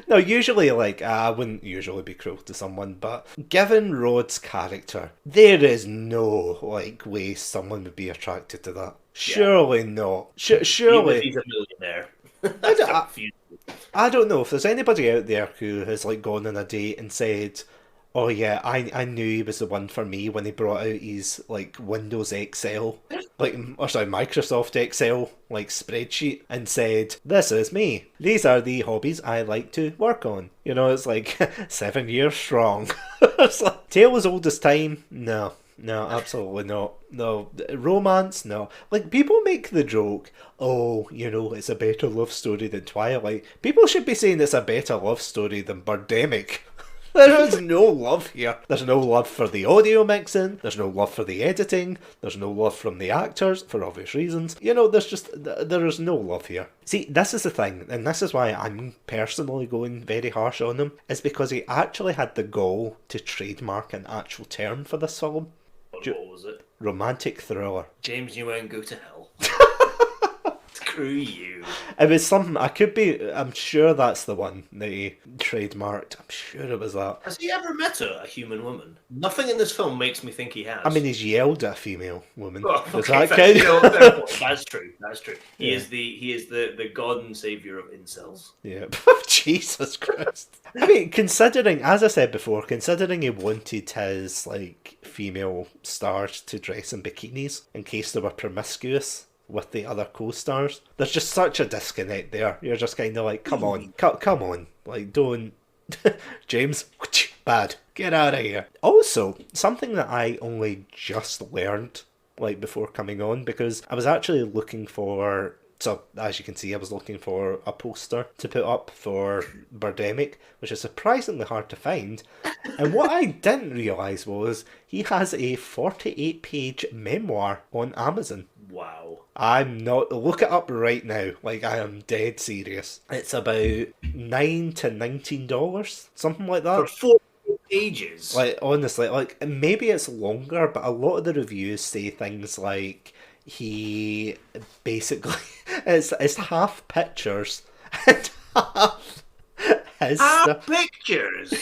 Speaker 1: No, usually, I wouldn't usually be cruel to someone, but given Rod's character, there is no, way someone would be attracted to that. Surely not. Surely.
Speaker 2: Even if he's a millionaire.
Speaker 1: I don't know if there's anybody out there who has, gone on a date and said, oh yeah, I knew he was the one for me when he brought out his Windows Excel, Microsoft Excel spreadsheet and said, "This is me. These are the hobbies I like to work on." It's 7 years strong. It's tale as old as time. No, No, absolutely not. No, romance, no. Like, people make the joke, oh, it's a better love story than Twilight. People should be saying it's a better love story than Birdemic. There is no love here. There's no love for the audio mixing. There's no love for the editing. There's no love from the actors, for obvious reasons. There is no love here. See, this is the thing, and this is why I'm personally going very harsh on him, is because he actually had the gall to trademark an actual term for this film.
Speaker 2: What was it?
Speaker 1: Romantic thriller.
Speaker 2: James Nguyen, go to hell. Screw you.
Speaker 1: It was something, I'm sure that's the one that he trademarked. I'm sure it was that.
Speaker 2: Has he ever met a human woman? Nothing in this film makes me think he has.
Speaker 1: I mean, he's yelled at a female woman.
Speaker 2: Oh,
Speaker 1: Does
Speaker 2: okay,
Speaker 1: that count?
Speaker 2: that's true. That's true. He is the god and savior of incels.
Speaker 1: Yeah. Jesus Christ. I mean, considering, as I said before, considering he wanted his, female stars to dress in bikinis in case they were promiscuous with the other co-stars, there's just such a disconnect there. You're just kind of like, come on, come on. Like, don't... James, bad. Get out of here. Also, something that I only just learned, before coming on, because I was actually looking for... So, as you can see, I was looking for a poster to put up for Birdemic, which is surprisingly hard to find. And what I didn't realise was he has a 48-page memoir on Amazon.
Speaker 2: Wow.
Speaker 1: I'm not... Look it up right now. I am dead serious. It's about $9 to $19, something like that.
Speaker 2: For 4 pages?
Speaker 1: Honestly, maybe it's longer, but a lot of the reviews say things like he basically... It's half pictures and half his stuff.
Speaker 2: Pictures?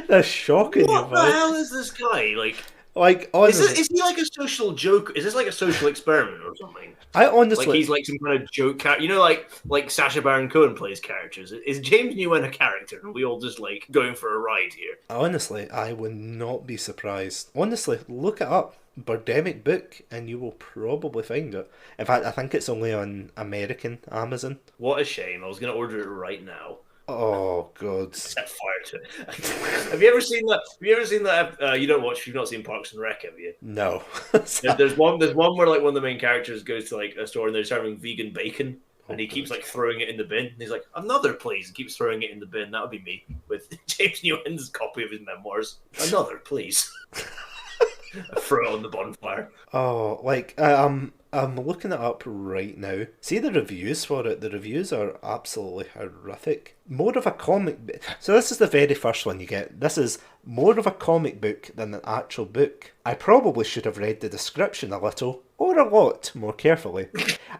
Speaker 1: That's shocking.
Speaker 2: What the hell is this guy?
Speaker 1: Honestly,
Speaker 2: is he like a social joke? Is this like a social experiment or something?
Speaker 1: I honestly...
Speaker 2: he's like some kind of joke character. Like Sacha Baron Cohen plays characters. Is James Nguyen a character? Are we all just going for a ride here?
Speaker 1: Honestly, I would not be surprised. Honestly, look it up. Birdemic book, and you will probably find it. In fact, I think it's only on American Amazon.
Speaker 2: What a shame. I was going to order it right now.
Speaker 1: Oh God!
Speaker 2: Set fire to it. Have you ever seen that? Have you ever seen that? You've not seen Parks and Rec, have you?
Speaker 1: No.
Speaker 2: There's one where one of the main characters goes to a store and they're serving vegan bacon, and he keeps throwing it in the bin. And he's like, another, please, and keeps throwing it in the bin. That would be me with James Nguyen's copy of his memoirs. Another, please. I throw it on the bonfire.
Speaker 1: Oh, I'm looking it up right now. See the reviews for it. The reviews are absolutely horrific. More of a comic... So this is the very first one you get. This is more of a comic book than an actual book. I probably should have read the description a little, or a lot, more carefully.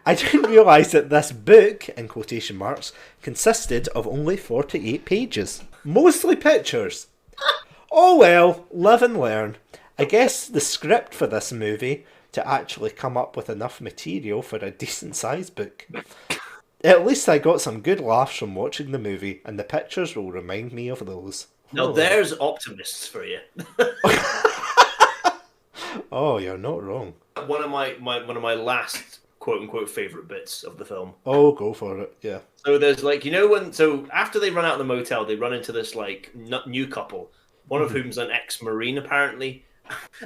Speaker 1: I didn't realise that this book, in quotation marks, consisted of only 48 pages. Mostly pictures. Oh well, live and learn. I guess the script for this movie to actually come up with enough material for a decent sized book. At least I got some good laughs from watching the movie, and the pictures will remind me of those.
Speaker 2: Now there's optimists for you.
Speaker 1: Oh, you're not wrong.
Speaker 2: One of my last quote unquote favorite bits of the film.
Speaker 1: Oh, go for it. Yeah.
Speaker 2: So there's after they run out of the motel, they run into this new couple, one of whom's an ex-Marine apparently.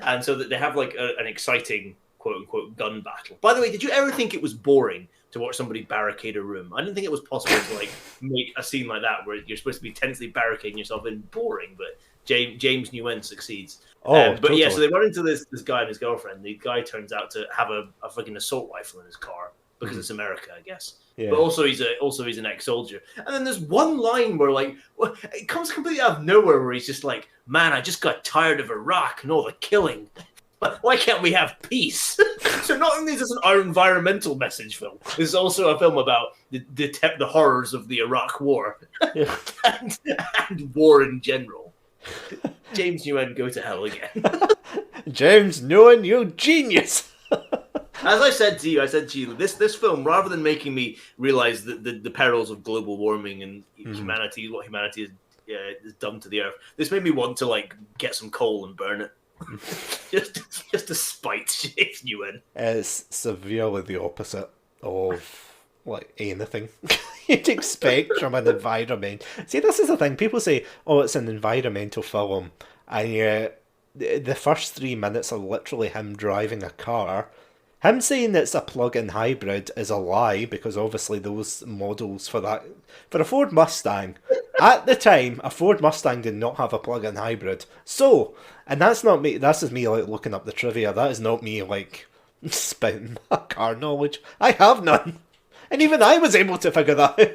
Speaker 2: And so that they have an exciting quote unquote gun battle. By the way, did you ever think it was boring to watch somebody barricade a room? I didn't think it was possible to make a scene like that where you're supposed to be tensely barricading yourself in. Boring, but James Nguyen succeeds.
Speaker 1: But
Speaker 2: totally. Yeah, so they run into this guy and his girlfriend. The guy turns out to have a fucking assault rifle in his car because it's America, I guess. Yeah. But also he's an ex-soldier. And then there's one line where it comes completely out of nowhere where he's just like, man, I just got tired of Iraq and all the killing. Why can't we have peace? So not only is this an environmental message film, this is also a film about the horrors of the Iraq War and war in general. James Nguyen, go to hell again.
Speaker 1: James Nguyen, you genius.
Speaker 2: As I said to you, this film, rather than making me realize the perils of global warming and humanity, what humanity is done to the earth, this made me want to get some coal and burn it, just to spite James Nguyen.
Speaker 1: It's severely the opposite of like anything you'd expect from an environment. See, this is the thing. People say, "Oh, it's an environmental film," and the first 3 minutes are literally him driving a car. Him saying it's a plug-in hybrid is a lie because obviously those models for a Ford Mustang at the time, a Ford Mustang did not have a plug-in hybrid. So, and that's not me. That's just me like looking up the trivia. That is not me like spouting my car knowledge. I have none. And even I was able to figure that out.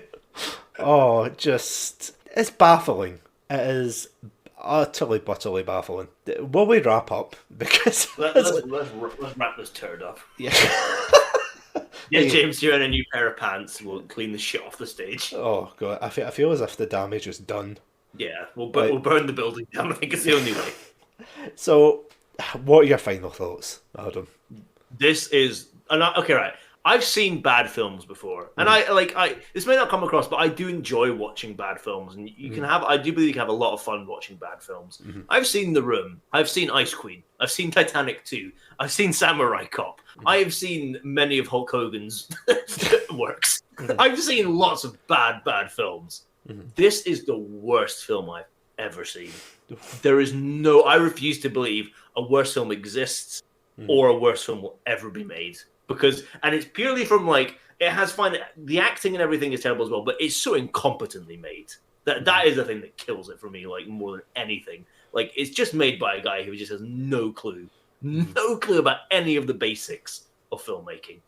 Speaker 1: Oh, it's baffling. It is utterly, butterly baffling. Will we wrap up? Because
Speaker 2: let's wrap this turd up.
Speaker 1: Yeah.
Speaker 2: Yeah, James, you're in a new pair of pants. We'll clean the shit off the stage.
Speaker 1: Oh god, I feel as if the damage is done.
Speaker 2: Yeah, we'll burn the building down. I think it's the only way.
Speaker 1: So, what are your final thoughts, Adam?
Speaker 2: This is okay, right. I've seen bad films before, and I this may not come across, but I do enjoy watching bad films, and I do believe you can have a lot of fun watching bad films. I've seen The Room, I've seen Ice Queen, I've seen Titanic 2, I've seen Samurai Cop, I have seen many of Hulk Hogan's works. I've seen lots of bad films. This is the worst film I've ever seen. There is I refuse to believe a worse film exists or a worse film will ever be made. And it's purely from the acting and everything is terrible as well, but it's so incompetently made that is the thing that kills it for me, like more than anything. Like it's just made by a guy who just has no clue about any of the basics of filmmaking,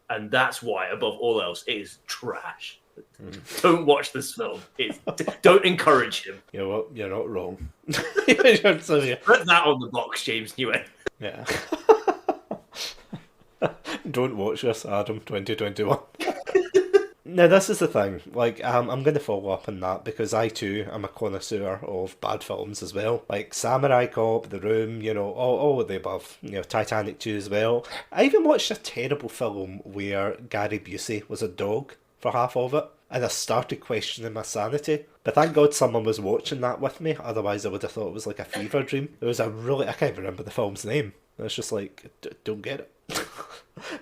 Speaker 2: and that's why, above all else, it is trash. Don't watch this film. Don't encourage him.
Speaker 1: You know what? You're not wrong.
Speaker 2: Put that on the box, James Newen.
Speaker 1: Yeah. Don't watch this, Adam 2021. Now, this is the thing. Like, I'm going to follow up on that because I too am a connoisseur of bad films as well. Like Samurai Cop, The Room, all of the above. Titanic 2 as well. I even watched a terrible film where Gary Busey was a dog for half of it, and I started questioning my sanity. But thank God someone was watching that with me, otherwise I would have thought it was like a fever dream. It was I can't even remember the film's name. It's just like, don't get it.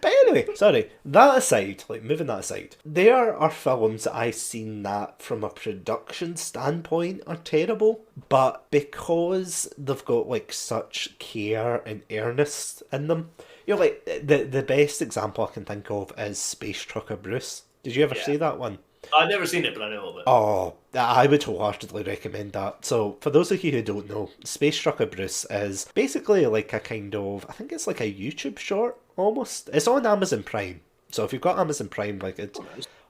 Speaker 1: But anyway, sorry, that aside, moving that aside, there are films that I've seen that from a production standpoint are terrible, but because they've got such care and earnest in them, the best example I can think of is Space Trucker Bruce. Did you ever see that one?
Speaker 2: I've never seen it, but I know of it.
Speaker 1: Oh, I would wholeheartedly recommend that. So, for those of you who don't know, Space Trucker Bruce is basically like a kind of, I think it's like a YouTube short, almost. It's on Amazon Prime. So, if you've got Amazon Prime,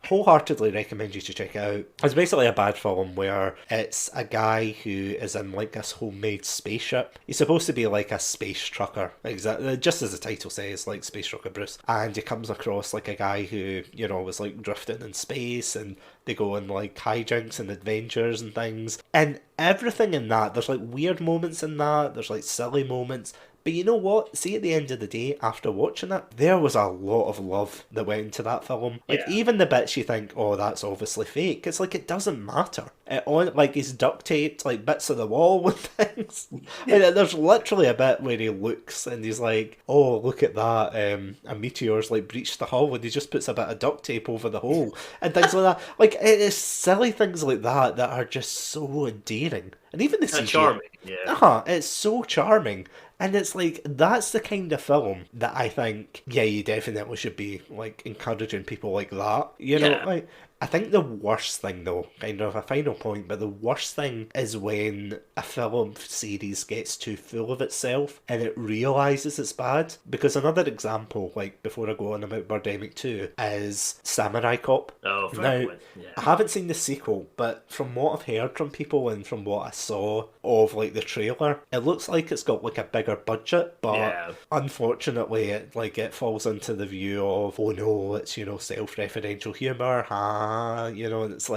Speaker 1: wholeheartedly recommend you to check it out. It's basically a bad film where it's a guy who is in this homemade spaceship. He's supposed to be like a space trucker, exactly, just as the title says, like Space Trucker Bruce. And he comes across a guy who, was drifting in space, and they go on hijinks and adventures and things. And everything in that, there's weird moments in that, there's silly moments. But you know what? See, at the end of the day, after watching it, there was a lot of love that went into that film. Even the bits you think, oh, that's obviously fake, it's it doesn't matter. He's duct taped, bits of the wall with things. And there's literally a bit where he looks and he's like, oh, look at that, a meteor's breached the hull, and he just puts a bit of duct tape over the hole. And things like that. It is silly things like that that are just so endearing. And even the CGI.
Speaker 2: Charming, yeah.
Speaker 1: It's so charming. And it's that's the kind of film that I think, you definitely should be, encouraging people like that. I think the worst thing, though, kind of a final point, but the worst thing is when a film series gets too full of itself and it realises it's bad. Because another example, before I go on about Birdemic 2, is Samurai Cop.
Speaker 2: Oh,
Speaker 1: now, I haven't seen the sequel, but from what I've heard from people and from what I saw of, the trailer, it looks like it's got, a bigger budget, but unfortunately, it falls into the view of, oh no, it's, self-referential humour, and it's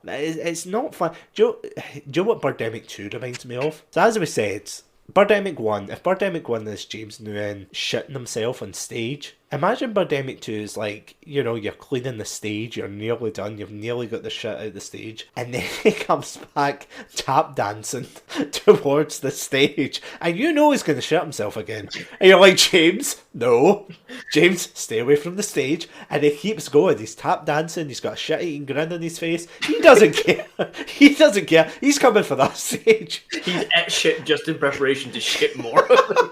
Speaker 1: it's not fun. Do you know what Birdemic 2 reminds me of? So as we said, Birdemic 1, if Birdemic 1 is James Nguyen shitting himself on stage, Imagine Birdemic 2 is like, you're cleaning the stage, you're nearly done, you've nearly got the shit out of the stage, and then he comes back tap dancing towards the stage, and he's going to shit himself again. And you're like, James, no. James, stay away from the stage. And he keeps going. He's tap dancing, he's got a shit-eating grin on his face. He doesn't care. He doesn't care. He's coming for that stage.
Speaker 2: He's ate shit just in preparation to shit more.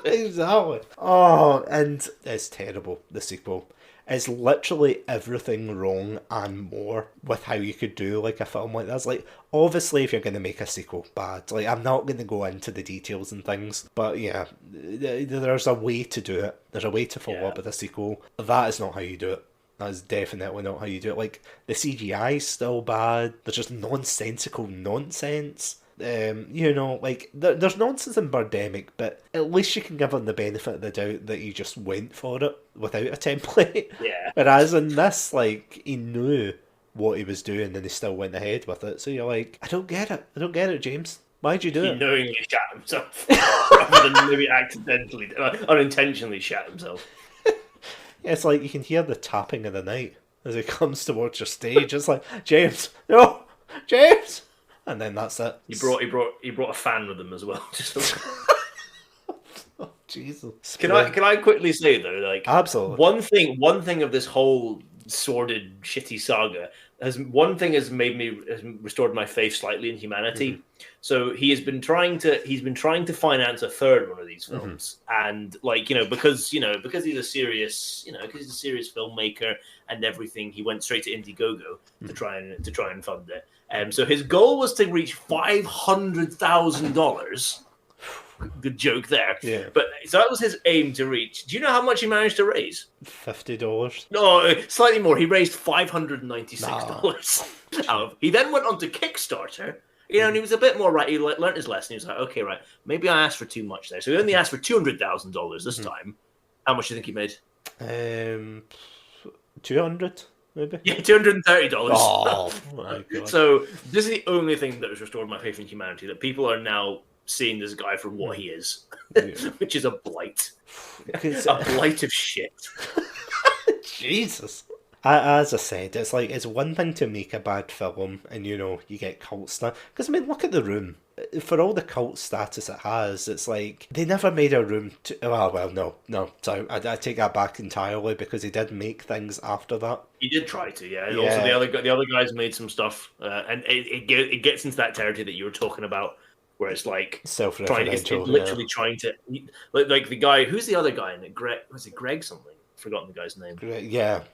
Speaker 1: Exactly. Oh, and it's terrible, the sequel. It's literally everything wrong and more with how you could do like a film like this. Like, obviously, if you're going to make a sequel, bad. Like, I'm not going to go into the details and things, but yeah, there's a way to do it. There's a way to follow up with a sequel. That is not how you do it. That is definitely not how you do it. Like, the CGI is still bad. There's just nonsensical nonsense. There's nonsense in Birdemic, but at least you can give him the benefit of the doubt that he just went for it without a template.
Speaker 2: Yeah.
Speaker 1: Whereas in this, like, he knew what he was doing and he still went ahead with it. So you're like, I don't get it. I don't get it, James. Why'd you do it?
Speaker 2: He knowingly shat himself. Rather than maybe accidentally, unintentionally shat himself.
Speaker 1: Yeah, it's like you can hear the tapping of the night as he comes towards your stage. It's like, James, no, James! And then that's it.
Speaker 2: He brought a fan with him as well. Just
Speaker 1: Oh, Jesus.
Speaker 2: Can I quickly say though, like,
Speaker 1: absolutely,
Speaker 2: one thing of this whole sordid shitty saga has restored my faith slightly in humanity. Mm-hmm. So he's been trying to finance a third one of these films, and because he's a serious filmmaker and everything, he went straight to Indiegogo to try and fund it. So his goal was to reach $500,000. Good joke there.
Speaker 1: Yeah.
Speaker 2: But so that was his aim to reach. Do you know how much he managed to raise?
Speaker 1: $50.
Speaker 2: No, slightly more. He raised $596. He then went on to Kickstarter. And he was a bit more right. He learned his lesson. He was like, okay, right, maybe I asked for too much there. So he only asked for $200,000 this time. How much do you think he made?
Speaker 1: 200. Maybe?
Speaker 2: Yeah, $230.
Speaker 1: Oh my God.
Speaker 2: So this is the only thing that has restored my faith in humanity, that people are now seeing this guy for what he is, which is a blight. A blight of shit.
Speaker 1: Jesus. As I said, it's one thing to make a bad film and, you get cult stuff. Because, I mean, look at The Room. For all the cult status it has, it's like, they never made a Room to... No, sorry, I take that back entirely, because he did make things after that.
Speaker 2: He did try to, yeah. Also, the other guys made some stuff, and it gets into that territory that you were talking about, where it's like...
Speaker 1: self-referential.
Speaker 2: Literally trying to... Like the guy... Who's the other guy in it? Was it Greg something? I've forgotten the guy's name.
Speaker 1: Yeah.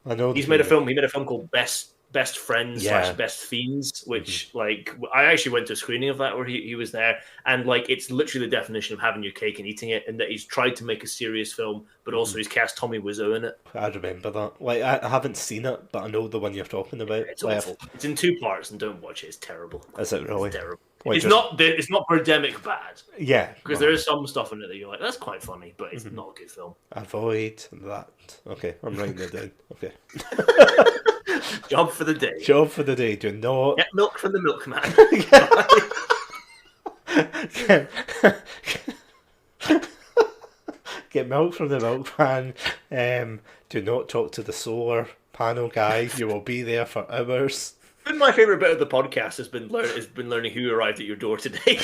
Speaker 1: I know
Speaker 2: He made a film called Best Friends / Best Fiends, which I actually went to a screening of that where he was there, and it's literally the definition of having your cake and eating it, and that he's tried to make a serious film, but also he's cast Tommy Wiseau in it.
Speaker 1: I remember that. I haven't seen it, but I know the one you're talking about.
Speaker 2: It's awful. It's in 2 parts, and don't watch it. It's terrible.
Speaker 1: Is it really?
Speaker 2: It's terrible. It's not Birdemic bad.
Speaker 1: Yeah.
Speaker 2: Because there is some stuff in it that you're like, that's quite funny, but it's not a good film.
Speaker 1: Avoid that. Okay, I'm writing it down. Okay.
Speaker 2: Job for the day.
Speaker 1: Do not...
Speaker 2: Get milk from the milkman.
Speaker 1: Get milk from the milkman. Do not talk to the solar panel guy. You will be there for hours.
Speaker 2: My favourite bit of the podcast has been learning who arrived at your door today.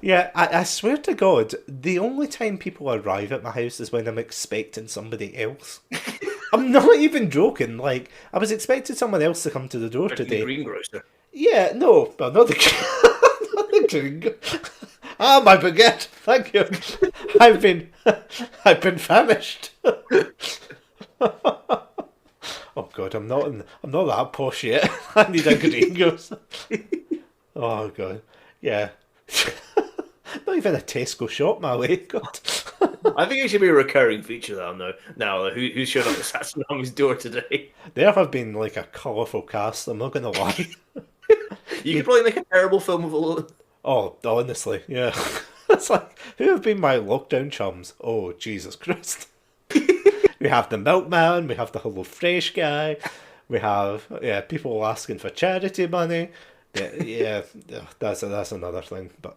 Speaker 1: Yeah, I swear to God, the only time people arrive at my house is when I'm expecting somebody else. I'm not even joking. I was expecting someone else to come to the door today.
Speaker 2: The greengrocer.
Speaker 1: Yeah, no, but not the greengrocer. Ah, my baguette. Thank you. I've been famished. Oh God, I'm not that posh yet. I need a greengrocer. Oh God, yeah. Not even a Tesco shop, my way. God.
Speaker 2: I think it should be a recurring feature now. Who's showing up at Satsunami's door today?
Speaker 1: There have been a colourful cast, I'm not going to lie.
Speaker 2: You could probably make a terrible film of all of them.
Speaker 1: Oh, honestly, yeah. It's who have been my lockdown chums? Oh, Jesus Christ. We have the milkman, we have the Hello Fresh guy, we have people asking for charity money. Yeah, that's another thing, but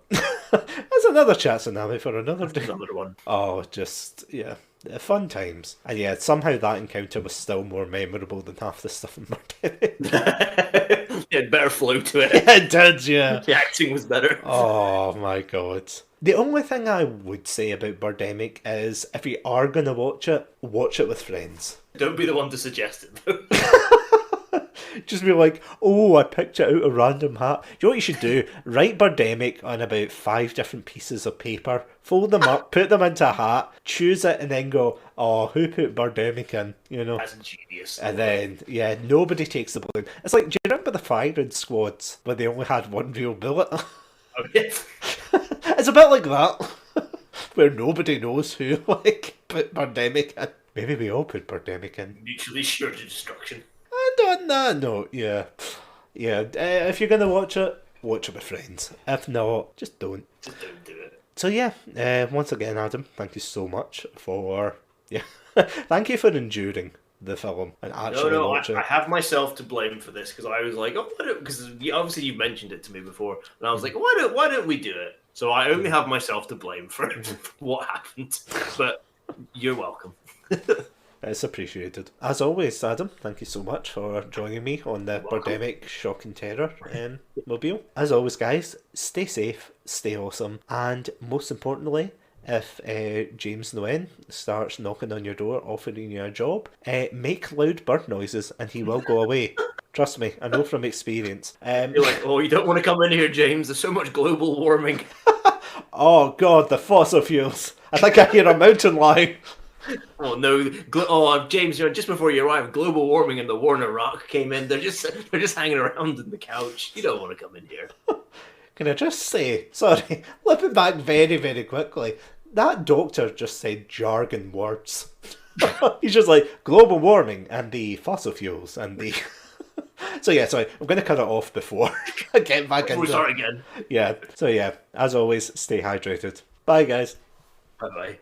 Speaker 1: That's another Satsunami for another day.
Speaker 2: Another one.
Speaker 1: Oh, just, yeah. Fun times. And yeah, somehow that encounter was still more memorable than half the stuff in Birdemic.
Speaker 2: It had better flow to it.
Speaker 1: Yeah, it did, yeah.
Speaker 2: The acting was better.
Speaker 1: Oh my god. The only thing I would say about Birdemic is if you are going to watch it with friends.
Speaker 2: Don't be the one to suggest it, though.
Speaker 1: Just be like, oh, I picked it out a random hat. You know what you should do? Write Birdemic on about 5 different pieces of paper, fold them up, put them into a hat, choose it, and then go, oh, who put Birdemic in? You know?
Speaker 2: That's genius.
Speaker 1: And then, yeah, nobody takes the blame. It's like, do you remember the firing squads where they only had one real bullet?
Speaker 2: Oh, yeah.
Speaker 1: It's a bit like that, where nobody knows who, like, put Birdemic in. Maybe we all put Birdemic in.
Speaker 2: Mutually assured destruction.
Speaker 1: And on that note, yeah. Yeah, if you're going to watch it with friends. If not, just don't.
Speaker 2: Just don't do it.
Speaker 1: So yeah, once again, Adam, thank you so much for, yeah, thank you for enduring the film and actually watching
Speaker 2: I
Speaker 1: it.
Speaker 2: have myself to blame for this because I was like, oh, because obviously you mentioned it to me before, and I was like, why don't we do it? So I only have myself to blame for what happened, but you're welcome.
Speaker 1: It's appreciated. As always, Adam, thank you so much for joining me on the Birdemic Shock and Terror mobile. As always, guys, stay safe, stay awesome, and most importantly, if James Nguyen starts knocking on your door offering you a job, make loud bird noises and he will go away. Trust me, I know from experience.
Speaker 2: You're like, oh, you don't want to come in here, James. There's so much global warming.
Speaker 1: Oh god, the fossil fuels. I think I hear a mountain lion.
Speaker 2: Oh no! James, just before you arrived, global warming and the war in Iraq came in. They're just hanging around in the couch. You don't want to come in here.
Speaker 1: Can I just say, sorry, flipping back very, very quickly, that doctor just said jargon words. He's just like, global warming and the fossil fuels and the... So yeah, sorry, I'm going to cut it off before I get back into it.
Speaker 2: We'll start again.
Speaker 1: Yeah, so yeah, as always, stay hydrated. Bye guys.
Speaker 2: Bye-bye.